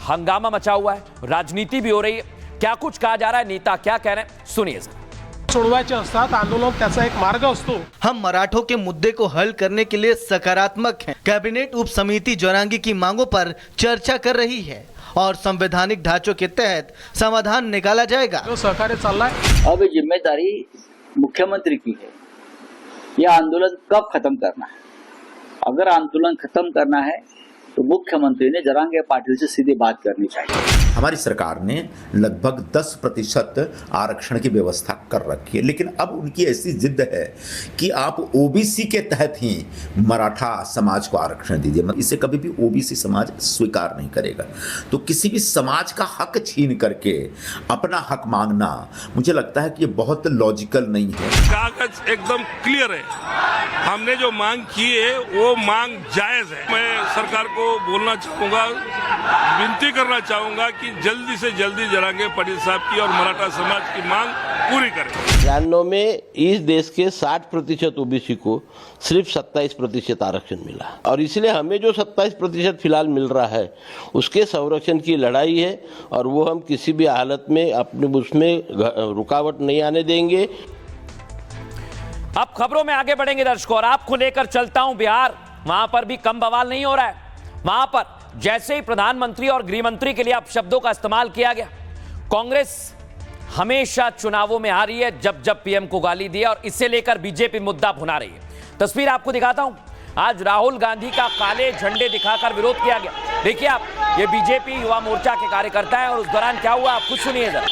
हंगामा मचा हुआ है, राजनीति भी हो रही है। क्या कुछ कहा जा रहा है, नेता क्या कह रहे हैं, सुनिए जरा। सोडवायचे असतात, आंदोलन त्याचा एक मार्ग असतो। हम मराठों के मुद्दे को हल करने के लिए सकारात्मक हैं। कैबिनेट उप समिति जौरांगी की मांगों पर चर्चा कर रही है और संवैधानिक ढांचों के तहत समाधान निकाला जाएगा। जो सहकार्य चल रहा है, अब जिम्मेदारी मुख्यमंत्री की है। यह आंदोलन कब खत्म करना है? अगर आंदोलन खत्म करना है तो मुख्यमंत्री ने जरांगे पाटिल से सीधी बात करनी चाहिए। हमारी सरकार ने लगभग 10% आरक्षण की व्यवस्था कर रखी है, लेकिन अब उनकी ऐसी जिद है कि आप ओबीसी के तहत ही मराठा समाज को आरक्षण दीजिए। इसे कभी भी ओबीसी समाज स्वीकार नहीं करेगा। तो किसी भी समाज का हक छीन करके अपना हक मांगना, मुझे लगता है कि ये बहुत लॉजिकल नहीं है। कागज एकदम क्लियर है, हमने जो मांग की है वो मांग जायज है। मैं सरकार को बोलना चाहूंगा, विनती करना चाहूंगा कि जल्दी से जल्दी जरांगे पाटिल साहब की और मराठा समाज की मांग पूरी करें। 93 में इस देश के 60% ओबीसी को सिर्फ 27% आरक्षण मिला, और इसलिए हमें जो 27% फिलहाल मिल रहा है उसके संरक्षण की लड़ाई है, और वो हम किसी भी हालत में अपने उसमें रुकावट नहीं आने देंगे। अब खबरों में आगे बढ़ेंगे दर्शकों, और आपको लेकर चलता हूं बिहार। वहां पर भी कम बवाल नहीं हो रहा है। वहां पर जैसे ही प्रधानमंत्री और गृह मंत्री के लिए अब शब्दों का इस्तेमाल किया गया, कांग्रेस हमेशा चुनावों में आ रही है जब जब पीएम को गाली दी, और इसे लेकर बीजेपी मुद्दा भुना रही है। तस्वीर आपको दिखाता हूं। आज राहुल गांधी का काले झंडे दिखाकर विरोध किया गया। देखिए आप, ये बीजेपी युवा मोर्चा के कार्यकर्ता हैं, और उस दौरान क्या हुआ आप खुद सुनिए जरा।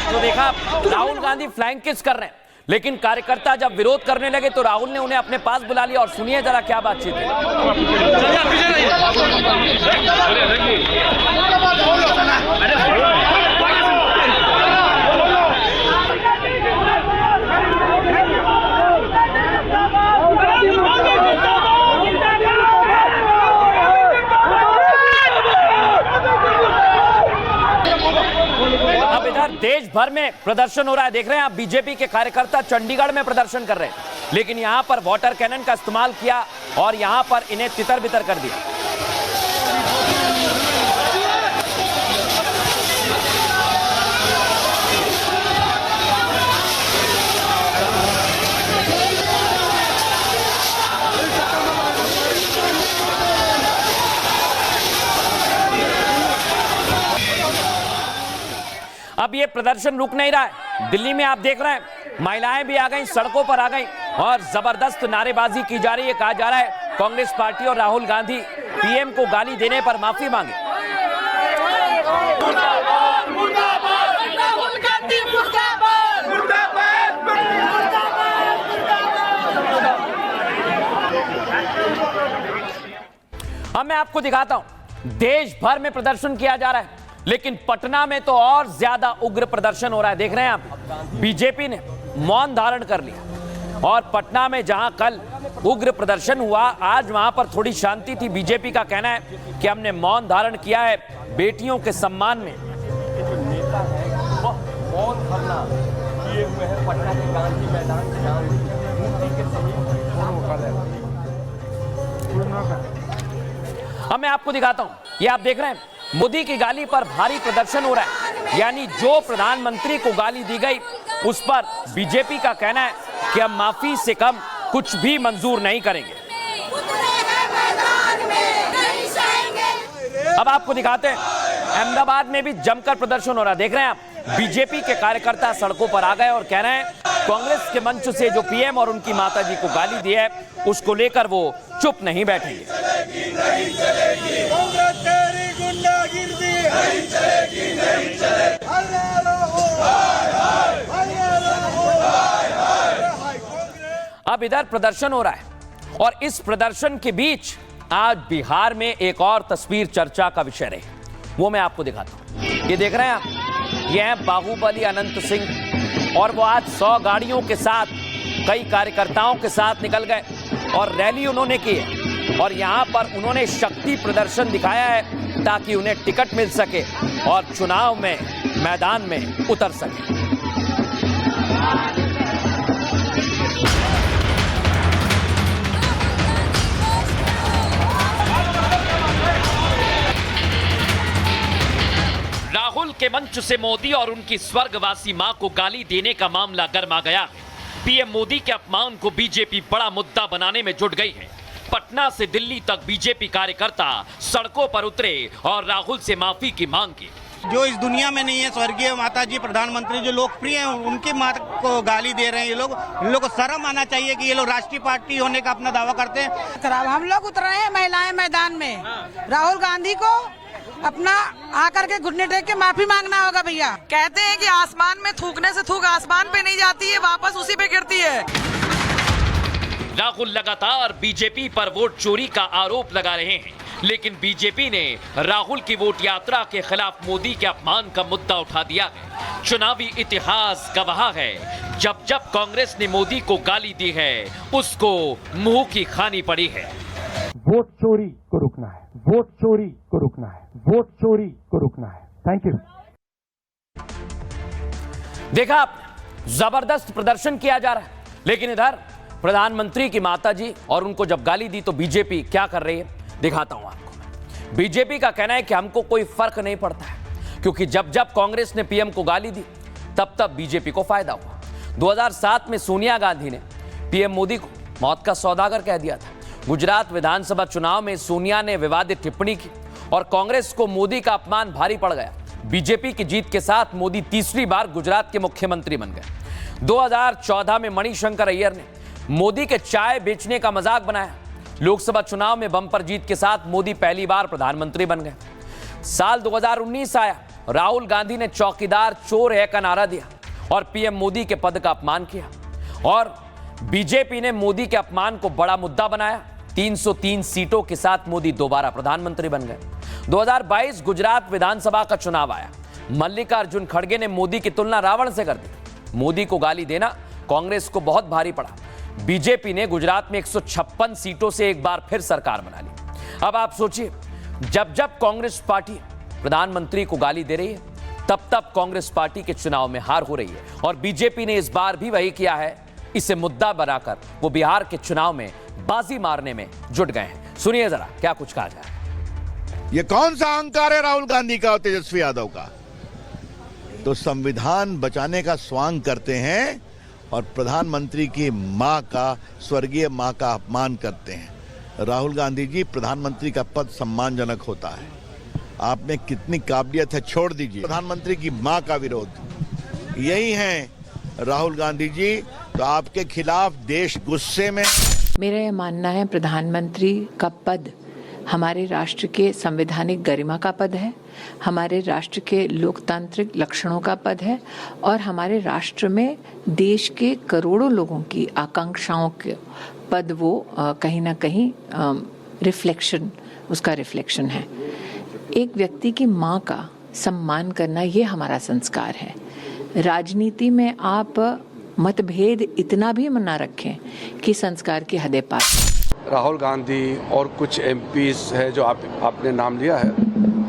तो देखा, राहुल गांधी फ्लाइंग किस कर रहे हैं, लेकिन कार्यकर्ता जब विरोध करने लगे तो राहुल ने उन्हें अपने पास बुला लिया, और सुनिए जरा क्या बातचीत है। अब इधर देश भर में प्रदर्शन हो रहा है, देख रहे हैं आप। बीजेपी के कार्यकर्ता चंडीगढ़ में प्रदर्शन कर रहे हैं, लेकिन यहां पर वाटर कैनन का इस्तेमाल किया और यहां पर इन्हें तितर बितर कर दिया। अब ये प्रदर्शन रुक नहीं रहा है। दिल्ली में आप देख रहे हैं, महिलाएं भी आ गई, सड़कों पर आ गई, और जबरदस्त नारेबाजी की जा रही है। कहा जा रहा है कांग्रेस पार्टी और राहुल गांधी पीएम को गाली देने पर माफी मांगे। अब मैं आपको दिखाता हूं, देश भर में प्रदर्शन किया जा रहा है, लेकिन पटना में तो और ज्यादा उग्र प्रदर्शन हो रहा है। देख रहे हैं आप, बीजेपी ने मौन धारण कर लिया, और पटना में जहां कल उग्र प्रदर्शन हुआ, आज वहां पर थोड़ी शांति थी। बीजेपी का कहना है कि हमने मौन धारण किया है बेटियों के सम्मान में। मौन धरना किए हुए हैं पटना के गांधी मैदान के अब मैं आपको दिखाता हूं, ये आप देख रहे हैं, मोदी की गाली पर भारी प्रदर्शन हो रहा है। यानी जो प्रधानमंत्री को गाली दी गई उस पर बीजेपी का कहना है कि हम माफी से कम कुछ भी मंजूर नहीं करेंगे। अब आपको दिखाते हैं, अहमदाबाद में भी जमकर प्रदर्शन हो रहा है। देख रहे हैं आप, बीजेपी के कार्यकर्ता सड़कों पर आ गए और कह रहे हैं कांग्रेस के मंच से जो पीएम और उनकी माताजी को गाली दी है उसको लेकर वो चुप नहीं बैठेंगे। नहीं चलेगी, नहीं चलेगी। अब इधर प्रदर्शन हो रहा है और इस प्रदर्शन के बीच आज बिहार में एक और तस्वीर चर्चा का विषय रही, वो मैं आपको दिखाता हूं। ये देख रहे हैं आप, ये है बाहुबली अनंत सिंह और वो आज 100 गाड़ियों के साथ कई कार्यकर्ताओं के साथ निकल गए और रैली उन्होंने की है और यहां पर उन्होंने शक्ति प्रदर्शन दिखाया है ताकि उन्हें टिकट मिल सके और चुनाव में मैदान में उतर सके। राहुल के मंच से मोदी और उनकी स्वर्गवासी मां को गाली देने का मामला गर्मा गया। पीएम मोदी के अपमान को बीजेपी बड़ा मुद्दा बनाने में जुट गई है। पटना से दिल्ली तक बीजेपी कार्यकर्ता सड़कों पर उतरे और राहुल से माफी की मांग की। जो इस दुनिया में नहीं है, स्वर्गीय माता जी प्रधानमंत्री जो लोकप्रिय हैं, उनकी माता को गाली दे रहे हैं ये लोग। इन लोग को शर्म आना चाहिए कि ये लोग राष्ट्रीय पार्टी होने का अपना दावा करते हैं। खराब हम लोग उतर रहे हैं महिलाएं मैदान में। राहुल गांधी को अपना आकर के घुटने टेक के माफी मांगना होगा भैया। कहते हैं कि आसमान में थूकने से थूक आसमान पे नहीं जाती है, वापस उसी पे गिरती है। राहुल लगातार बीजेपी पर वोट चोरी का आरोप लगा रहे हैं, लेकिन बीजेपी ने राहुल की वोट यात्रा के खिलाफ मोदी के अपमान का मुद्दा उठा दिया है। चुनावी इतिहास गवाह है, जब जब कांग्रेस ने मोदी को गाली दी है उसको मुंह की खानी पड़ी है। वोट चोरी को रोकना है, वोट चोरी को रोकना है, वोट चोरी को रोकना है। Thank you. देखा आप, जबरदस्त प्रदर्शन किया जा रहा है, लेकिन इधर प्रधानमंत्री की माताजी और उनको जब गाली दी तो बीजेपी क्या कर रही है, दिखाता हूं आपको। बीजेपी का कहना है कि हमको कोई फर्क नहीं पड़ता है, क्योंकि जब जब कांग्रेस ने पीएम को गाली दी तब तब बीजेपी को फायदा हुआ। 2007 में सोनिया गांधी ने पीएम मोदी को मौत का सौदागर कह दिया था। गुजरात विधानसभा चुनाव में सोनिया ने विवादित टिप्पणी की और कांग्रेस को मोदी का अपमान भारी पड़ गया। बीजेपी की जीत के साथ मोदी तीसरी बार गुजरात के मुख्यमंत्री बन गए। 2014 में मणिशंकर अय्यर ने मोदी के चाय बेचने का मजाक बनाया। लोकसभा चुनाव में बम्पर जीत के साथ मोदी पहली बार प्रधानमंत्री बन गए। साल 2019 आया, राहुल गांधी ने चौकीदार चोर है का नारा दिया और पीएम मोदी के पद का अपमान किया और बीजेपी ने मोदी के अपमान को बड़ा मुद्दा बनाया। 303 सीटों के साथ मोदी दोबारा प्रधानमंत्री बन गए। 2022 गुजरात विधानसभा का चुनाव आया। मल्लिकार्जुन खड़गे ने मोदी की तुलना रावण से कर दी। मोदी को गाली देना कांग्रेस को बहुत भारी पड़ा। बीजेपी ने गुजरात में 156 सीटों से एक बार फिर सरकार बना ली। अब आप सोचिए, जब जब कांग्रेस पार्टी प्रधानमंत्री को गाली दे रही है तब तब कांग्रेस पार्टी के चुनाव में हार हो रही है और बीजेपी ने इस बार भी वही किया है। इसे मुद्दा बनाकर वो बिहार के चुनाव में बाजी मारने में जुट गए हैं। सुनिए जरा क्या कुछ कहा जाए। ये कौन सा अहंकार है राहुल गांधी का और तेजस्वी यादव का? तो संविधान बचाने का स्वांग करते हैं और प्रधानमंत्री की मां का, स्वर्गीय मां का अपमान करते हैं। राहुल गांधी जी, प्रधानमंत्री का पद सम्मानजनक होता है। आप में कितनी काबिलियत है, छोड़ दीजिए प्रधानमंत्री की मां का विरोध। यही है राहुल गांधी जी, तो आपके खिलाफ देश गुस्से में। मेरा यह मानना है प्रधानमंत्री का पद हमारे राष्ट्र के संवैधानिक गरिमा का पद है, हमारे राष्ट्र के लोकतांत्रिक लक्षणों का पद है और हमारे राष्ट्र में देश के करोड़ों लोगों की आकांक्षाओं के पद वो कहीं ना कहीं रिफ्लेक्शन, उसका रिफ्लेक्शन है। एक व्यक्ति की माँ का सम्मान करना ये हमारा संस्कार है। राजनीति में आप मतभेद इतना भी न रखें कि संस्कार की हदें पार। राहुल गांधी और कुछ एमपीज है जो आपने नाम लिया है,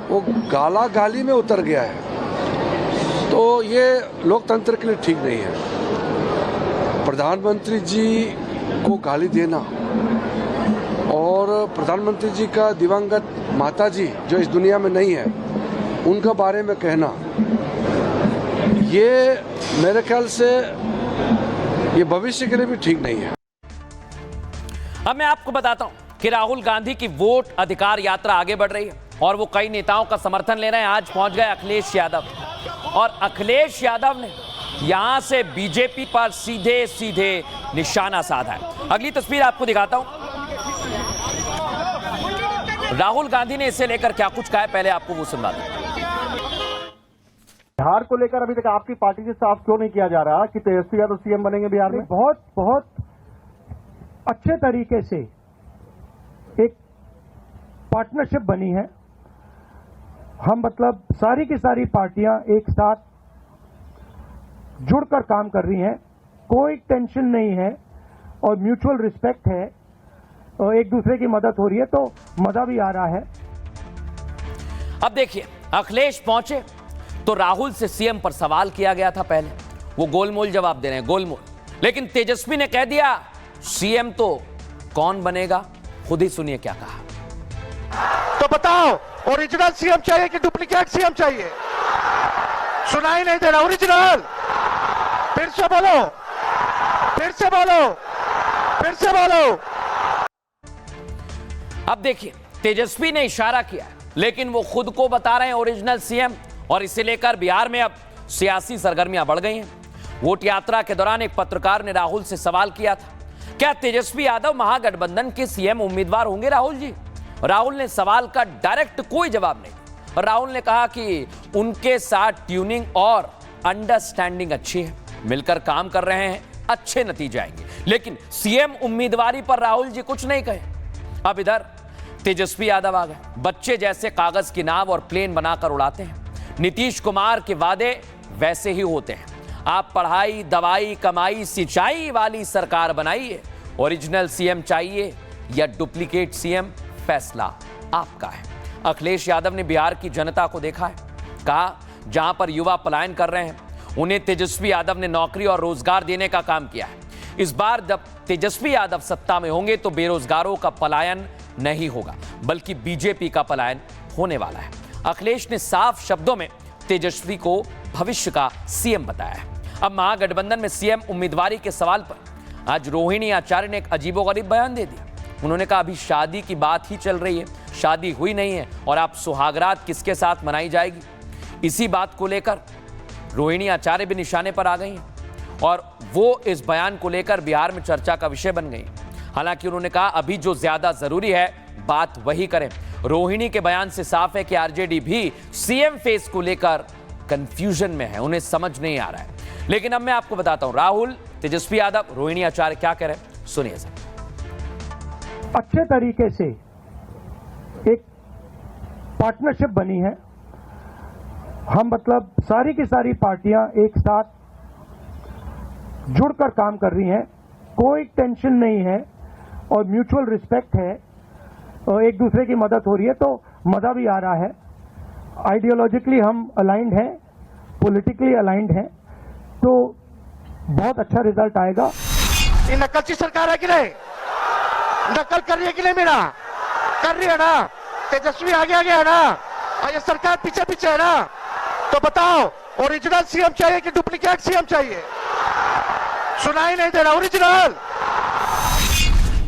वो गाला गाली में उतर गया है, तो ये लोकतंत्र के लिए ठीक नहीं है। प्रधानमंत्री जी को गाली देना और प्रधानमंत्री जी का दिवंगत माता जी जो इस दुनिया में नहीं है उनका बारे में कहना, ये मेरे ख्याल से ये भविष्य के लिए भी ठीक नहीं है। अब मैं आपको बताता हूं कि राहुल गांधी की वोट अधिकार यात्रा आगे बढ़ रही है और वो कई नेताओं का समर्थन ले रहे हैं। आज पहुंच गए अखिलेश यादव और अखिलेश यादव ने यहां से बीजेपी पर सीधे सीधे निशाना साधा है। अगली तस्वीर आपको दिखाता हूं। राहुल गांधी ने इसे लेकर क्या कुछ कहा है, पहले आपको वो सुनवा दूं। बिहार को लेकर अभी तक आपकी पार्टी से साफ क्यों नहीं किया जा रहा कि तेजस्वी यादव सीएम बनेंगे बिहार में? बहुत अच्छे तरीके से एक पार्टनरशिप बनी है। हम मतलब सारी की सारी पार्टियां एक साथ जुड़कर काम कर रही हैं, कोई टेंशन नहीं है और म्यूचुअल रिस्पेक्ट है और एक दूसरे की मदद हो रही है, तो मजा भी आ रहा है। अब देखिए, अखिलेश पहुंचे तो राहुल से सीएम पर सवाल किया गया था। पहले वो गोलमोल जवाब दे रहे हैं, गोलमोल। लेकिन तेजस्वी ने कह दिया सीएम तो कौन बनेगा, खुद ही सुनिए क्या कहा। तो बताओ, ओरिजिनल सीएम चाहिए कि डुप्लीकेट सीएम चाहिए? सुनाई नहीं दे रहा। ओरिजिनल, फिर से बोलो, फिर से बोलो, फिर से बोलो। अब देखिए, तेजस्वी ने इशारा किया, लेकिन वो खुद को बता रहे हैं ओरिजिनल सीएम, और इसे लेकर बिहार में अब सियासी सरगर्मियां बढ़ गई हैं। वोट यात्रा के दौरान एक पत्रकार ने राहुल से सवाल किया था, क्या तेजस्वी यादव महागठबंधन के सीएम उम्मीदवार होंगे राहुल जी? राहुल ने सवाल का डायरेक्ट कोई जवाब नहीं। राहुल ने कहा कि उनके साथ ट्यूनिंग और अंडरस्टैंडिंग अच्छी है, मिलकर काम कर रहे हैं, अच्छे नतीजे आएंगे। लेकिन सीएम उम्मीदवारी पर राहुल जी कुछ नहीं कहे। अब इधर तेजस्वी यादव आ गए, बच्चे जैसे कागज की नाव और प्लेन बनाकर उड़ाते हैं। नीतीश कुमार के वादे वैसे ही होते हैं, आप पढ़ाई, दवाई, कमाई, सिंचाई वाली सरकार बनाइए। ओरिजिनल सीएम चाहिए या डुप्लीकेट सीएम, फैसला आपका है। अखिलेश यादव ने बिहार की जनता को देखा है, कहा जहां पर युवा पलायन कर रहे हैं उन्हें तेजस्वी यादव ने नौकरी और रोजगार देने का काम किया है। इस बार जब तेजस्वी यादव सत्ता में होंगे तो बेरोजगारों का पलायन नहीं होगा, बल्कि बीजेपी का पलायन होने वाला है। अखिलेश ने साफ शब्दों में तेजस्वी को भविष्य का सीएम बताया है। अब महागठबंधन में सीएम उम्मीदवारी के सवाल पर आज रोहिणी आचार्य ने एक अजीबोगरीब बयान दे दिया। उन्होंने कहा अभी शादी की बात ही चल रही है, शादी हुई नहीं है और आप सुहागरात किसके साथ मनाई जाएगी, इसी बात को लेकर रोहिणी आचार्य भी निशाने पर आ गई हैं और वो इस बयान को लेकर बिहार में चर्चा का विषय बन गई। हालांकि उन्होंने कहा अभी जो ज्यादा जरूरी है बात वही करें। रोहिणी के बयान से साफ है कि आरजेडी भी सीएम फेस को लेकर कंफ्यूजन में है, उन्हें समझ नहीं आ रहा है। लेकिन अब मैं आपको बताता हूं राहुल, तेजस्वी यादव, रोहिणी आचार्य क्या कह रहे हैं, सुनिए सर। अच्छे तरीके से एक पार्टनरशिप बनी है। हम मतलब सारी की सारी पार्टियां एक साथ जुड़कर काम कर रही हैं, कोई टेंशन नहीं है और म्यूचुअल रिस्पेक्ट है और एक दूसरे की मदद हो रही है, तो मजा भी आ रहा है। आइडियोलॉजिकली हम अलाइंड हैं, पॉलिटिकली अलाइंड हैं, तो बहुत अच्छा रिजल्ट आएगा। ये नकलची सरकार है कि नहीं? नकल कर रही है कि नहीं? मेरा कर रही है ना? तेजस्वी आगे आगे है ना, और ये सरकार पीछे पीछे है ना? तो बताओ, ओरिजिनल सीएम चाहिए कि डुप्लीकेट सीएम चाहिए? सुनाई नहीं दे रहा। ओरिजिनल।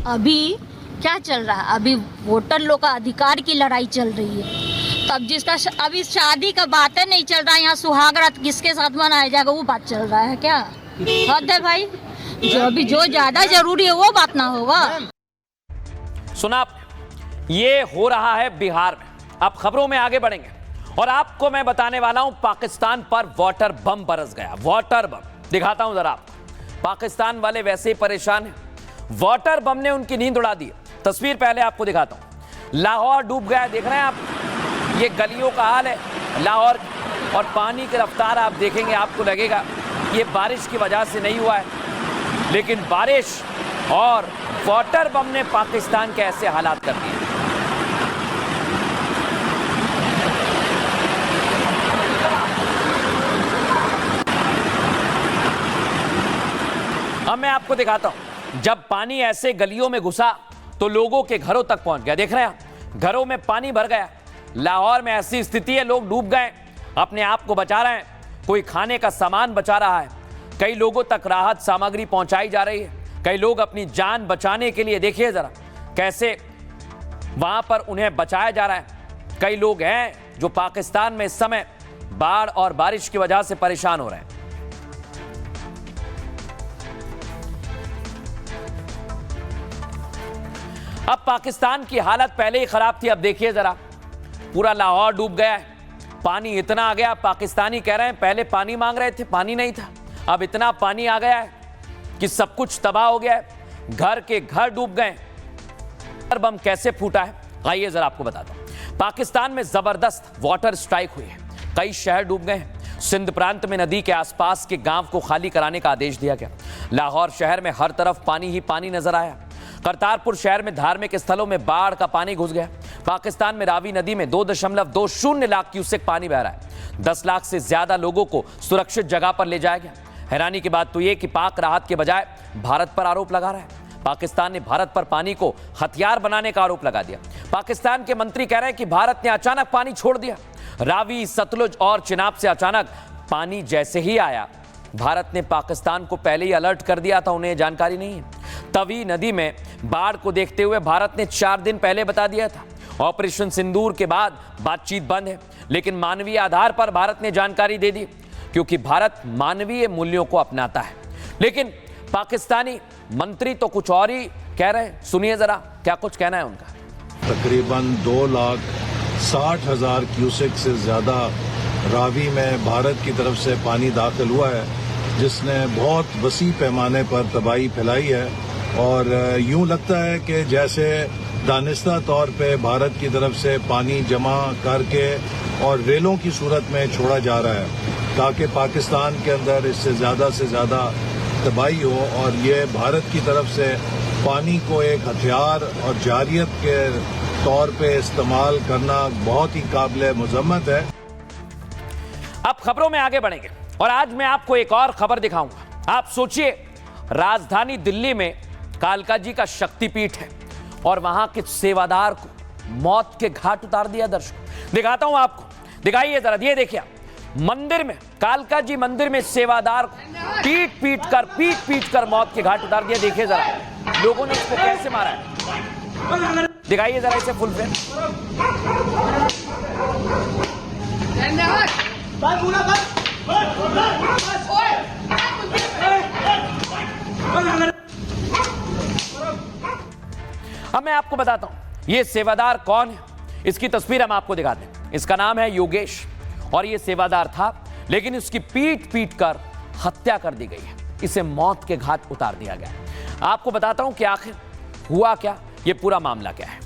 अभी क्या चल रहा है? अभी वोटर लोग का अधिकार की लड़ाई चल रही है। तब जिसका अभी शादी का बातें नहीं चल रहा है, यहाँ सुहागरात किसके साथ मनाया जाएगा वो बात चल रहा है क्या? हद है भाई, जो अभी जो ज्यादा जरूरी है वो बात ना होगा। सुना आपने, ये हो रहा है बिहार में। अब खबरों में आगे बढ़ेंगे और आपको मैं बताने वाला हूं पाकिस्तान पर वाटर बम बरस गया। वाटर बम दिखाता हूं जरा आपको। पाकिस्तान वाले वैसे ही परेशान हैं, वाटर बम ने उनकी नींद उड़ा दी। तस्वीर पहले आपको दिखाता हूं। लाहौर डूब गया, देख रहे हैं आप, ये गलियों का हाल है लाहौर, और पानी की रफ्तार आप देखेंगे आपको लगेगा ये बारिश की वजह से नहीं हुआ है, लेकिन बारिश और वाटर बम ने पाकिस्तान के ऐसे हालात कर दिए। अब मैं आपको दिखाता हूं, जब पानी ऐसे गलियों में घुसा तो लोगों के घरों तक पहुंच गया। देख रहे हैं आप, घरों में पानी भर गया। लाहौर में ऐसी स्थिति है, लोग डूब गए, अपने आप को बचा रहे हैं, कोई खाने का सामान बचा रहा है, कई लोगों तक राहत सामग्री पहुंचाई जा रही है, कई लोग अपनी जान बचाने के लिए, देखिए जरा कैसे वहां पर उन्हें बचाया जा रहा है। कई लोग हैं जो पाकिस्तान में इस समय बाढ़ और बारिश की वजह से परेशान हो रहे हैं। अब पाकिस्तान की हालत पहले ही खराब थी, अब देखिए जरा, पूरा लाहौर डूब गया है, पानी इतना आ गया। पाकिस्तानी कह रहे हैं पहले पानी मांग रहे थे, पानी नहीं था, अब इतना पानी आ गया है कि सब कुछ तबाह हो गया है। घर के घर डूब गए। बम कैसे फूटा है आइए जरा आपको बताता हूं। पाकिस्तान में जबरदस्त वाटर स्ट्राइक हुई है, कई शहर डूब गए हैं। सिंध प्रांत में नदी के आसपास के गांव को खाली कराने का आदेश दिया गया। लाहौर शहर में हर तरफ पानी ही पानी नजर आया। करतारपुर शहर में धार्मिक स्थलों में बाढ़ का पानी घुस गया। पाकिस्तान में रावी नदी में 2.20 लाख क्यूसेक पानी बह रहा है। 10 लाख से ज्यादा लोगों को सुरक्षित जगह पर ले जाया गया। हैरानी की बात तो यह कि पाक राहत के बजाय भारत पर आरोप लगा रहा है। पाकिस्तान ने भारत पर पानी को हथियार बनाने का आरोप लगा दिया। पाकिस्तान के मंत्री कह रहे हैं कि भारत ने अचानक पानी छोड़ दिया। रावी, सतलुज और चिनाब से अचानक पानी जैसे ही आया, भारत ने पाकिस्तान को पहले ही अलर्ट कर दिया था, उन्हें जानकारी नहीं है। तवी नदी में बाढ़ को देखते हुए भारत ने 4 दिन पहले बता दिया था। ऑपरेशन सिंदूर के बाद बातचीत बंद है, लेकिन मानवीय आधार पर भारत ने जानकारी दे दी, क्योंकि भारत मानवीय मूल्यों को अपनाता है। लेकिन पाकिस्तानी मंत्री तो कुछ और ही कह रहे हैं, सुनिए जरा क्या कुछ कहना है उनका। तकरीबन 2,60,000 क्यूसेक से ज्यादा रावी में भारत की तरफ से पानी दाखिल हुआ है, जिसने बहुत वसी पैमाने पर तबाही फैलाई है। और यूं लगता है कि जैसे दानिस्ता तौर पे भारत की तरफ से पानी जमा करके और रेलों की सूरत में छोड़ा जा रहा है, ताकि पाकिस्तान के अंदर इससे ज्यादा तबाही हो। और ये भारत की तरफ से पानी को एक हथियार और जारियत के तौर पे इस्तेमाल करना बहुत ही काबिल मजम्मत है। अब खबरों में आगे बढ़ेंगे और आज मैं आपको एक और खबर दिखाऊंगा। आप सोचिए, राजधानी दिल्ली में कालका जी का शक्तिपीठ है और वहां के सेवादार को मौत के घाट उतार दिया। दर्शकों दिखाता हूं आपको, दिखाइए जरा, ये देखिए मंदिर में, कालका जी मंदिर में सेवादार को पीट कर मौत के घाट उतार दिया। देखिए जरा लोगों ने उसको कैसे मारा है, दिखाइए जरा इसे फुल फ्रेम। अब मैं आपको बताता हूं ये सेवादार कौन है, इसकी तस्वीर हम आपको दिखाते हैं। इसका नाम है योगेश और ये सेवादार था, लेकिन उसकी पीट कर हत्या कर दी गई है। इसे मौत के घाट उतार दिया गया। आपको बताता हूं कि आखिर हुआ क्या, ये पूरा मामला क्या है।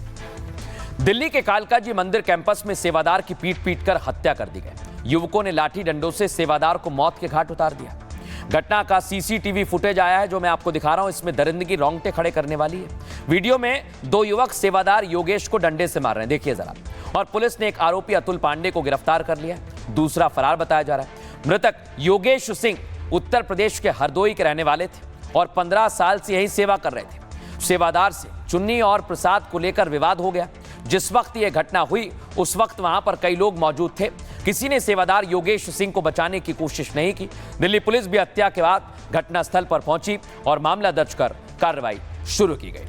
दिल्ली के कालका जी मंदिर कैंपस में सेवादार की पीट कर हत्या कर दी गई। युवकों ने लाठी डंडों से सेवादार को मौत के घाट उतार दिया। घटना का सीसीटीवी फुटेज आया है जो मैं आपको दिखा रहा हूं। इसमें दरिंदगी रोंगटे खड़े करने वाली है। वीडियो में 2 युवक सेवादार योगेश को डंडे से मार रहे हैं, देखिए जरा। और पुलिस ने एक आरोपी अतुल पांडे को गिरफ्तार कर लिया, दूसरा फरार बताया जा रहा है। मृतक योगेश सिंह उत्तर प्रदेश के हरदोई के रहने वाले थे और 15 साल से यही सेवा कर रहे थे। सेवादार से चुन्नी और प्रसाद को लेकर विवाद हो गया। जिस वक्त यह घटना हुई उस वक्त वहां पर कई लोग मौजूद थे। किसी ने सेवादार योगेश सिंह को बचाने की कोशिश नहीं की। दिल्ली पुलिस भी हत्या के बाद घटनास्थल पर पहुंची और मामला दर्ज कर कार्रवाई शुरू की गई।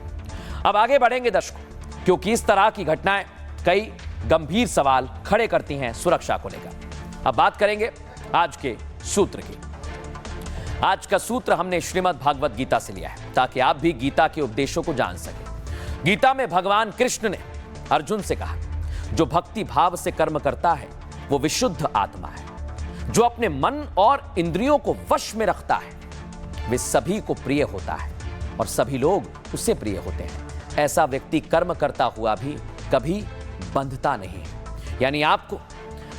अब आगे बढ़ेंगे दर्शकों, क्योंकि इस तरह की घटनाएं कई गंभीर सवाल खड़े करती हैं सुरक्षा को लेकर। अब बात करेंगे आज के सूत्र की। आज का सूत्र हमने श्रीमद् भागवत गीता से लिया है, ताकि आप भी गीता के उपदेशों को जान सकें। गीता में भगवान कृष्ण ने अर्जुन से कहा, जो भक्ति भाव से कर्म करता है वो विशुद्ध आत्मा है। जो अपने मन और इंद्रियों को वश में रखता है वे सभी को प्रिय होता है और सभी लोग उससे प्रिय होते हैं। ऐसा व्यक्ति कर्म करता हुआ भी कभी बंधता नहीं है। यानी आपको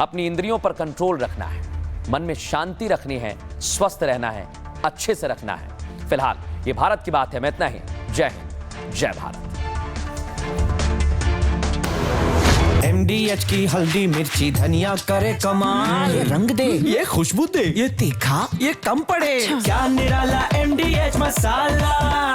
अपनी इंद्रियों पर कंट्रोल रखना है, मन में शांति रखनी है, स्वस्थ रहना है, अच्छे से रखना है। फिलहाल ये भारत की बात है। मैं इतना ही। जय हिंद, जय भारत। MDH की हल्दी मिर्ची धनिया करे कमाल, ये रंग दे, ये खुशबू दे, ये तीखा, ये कम पड़े, क्या निराला MDH मसाला।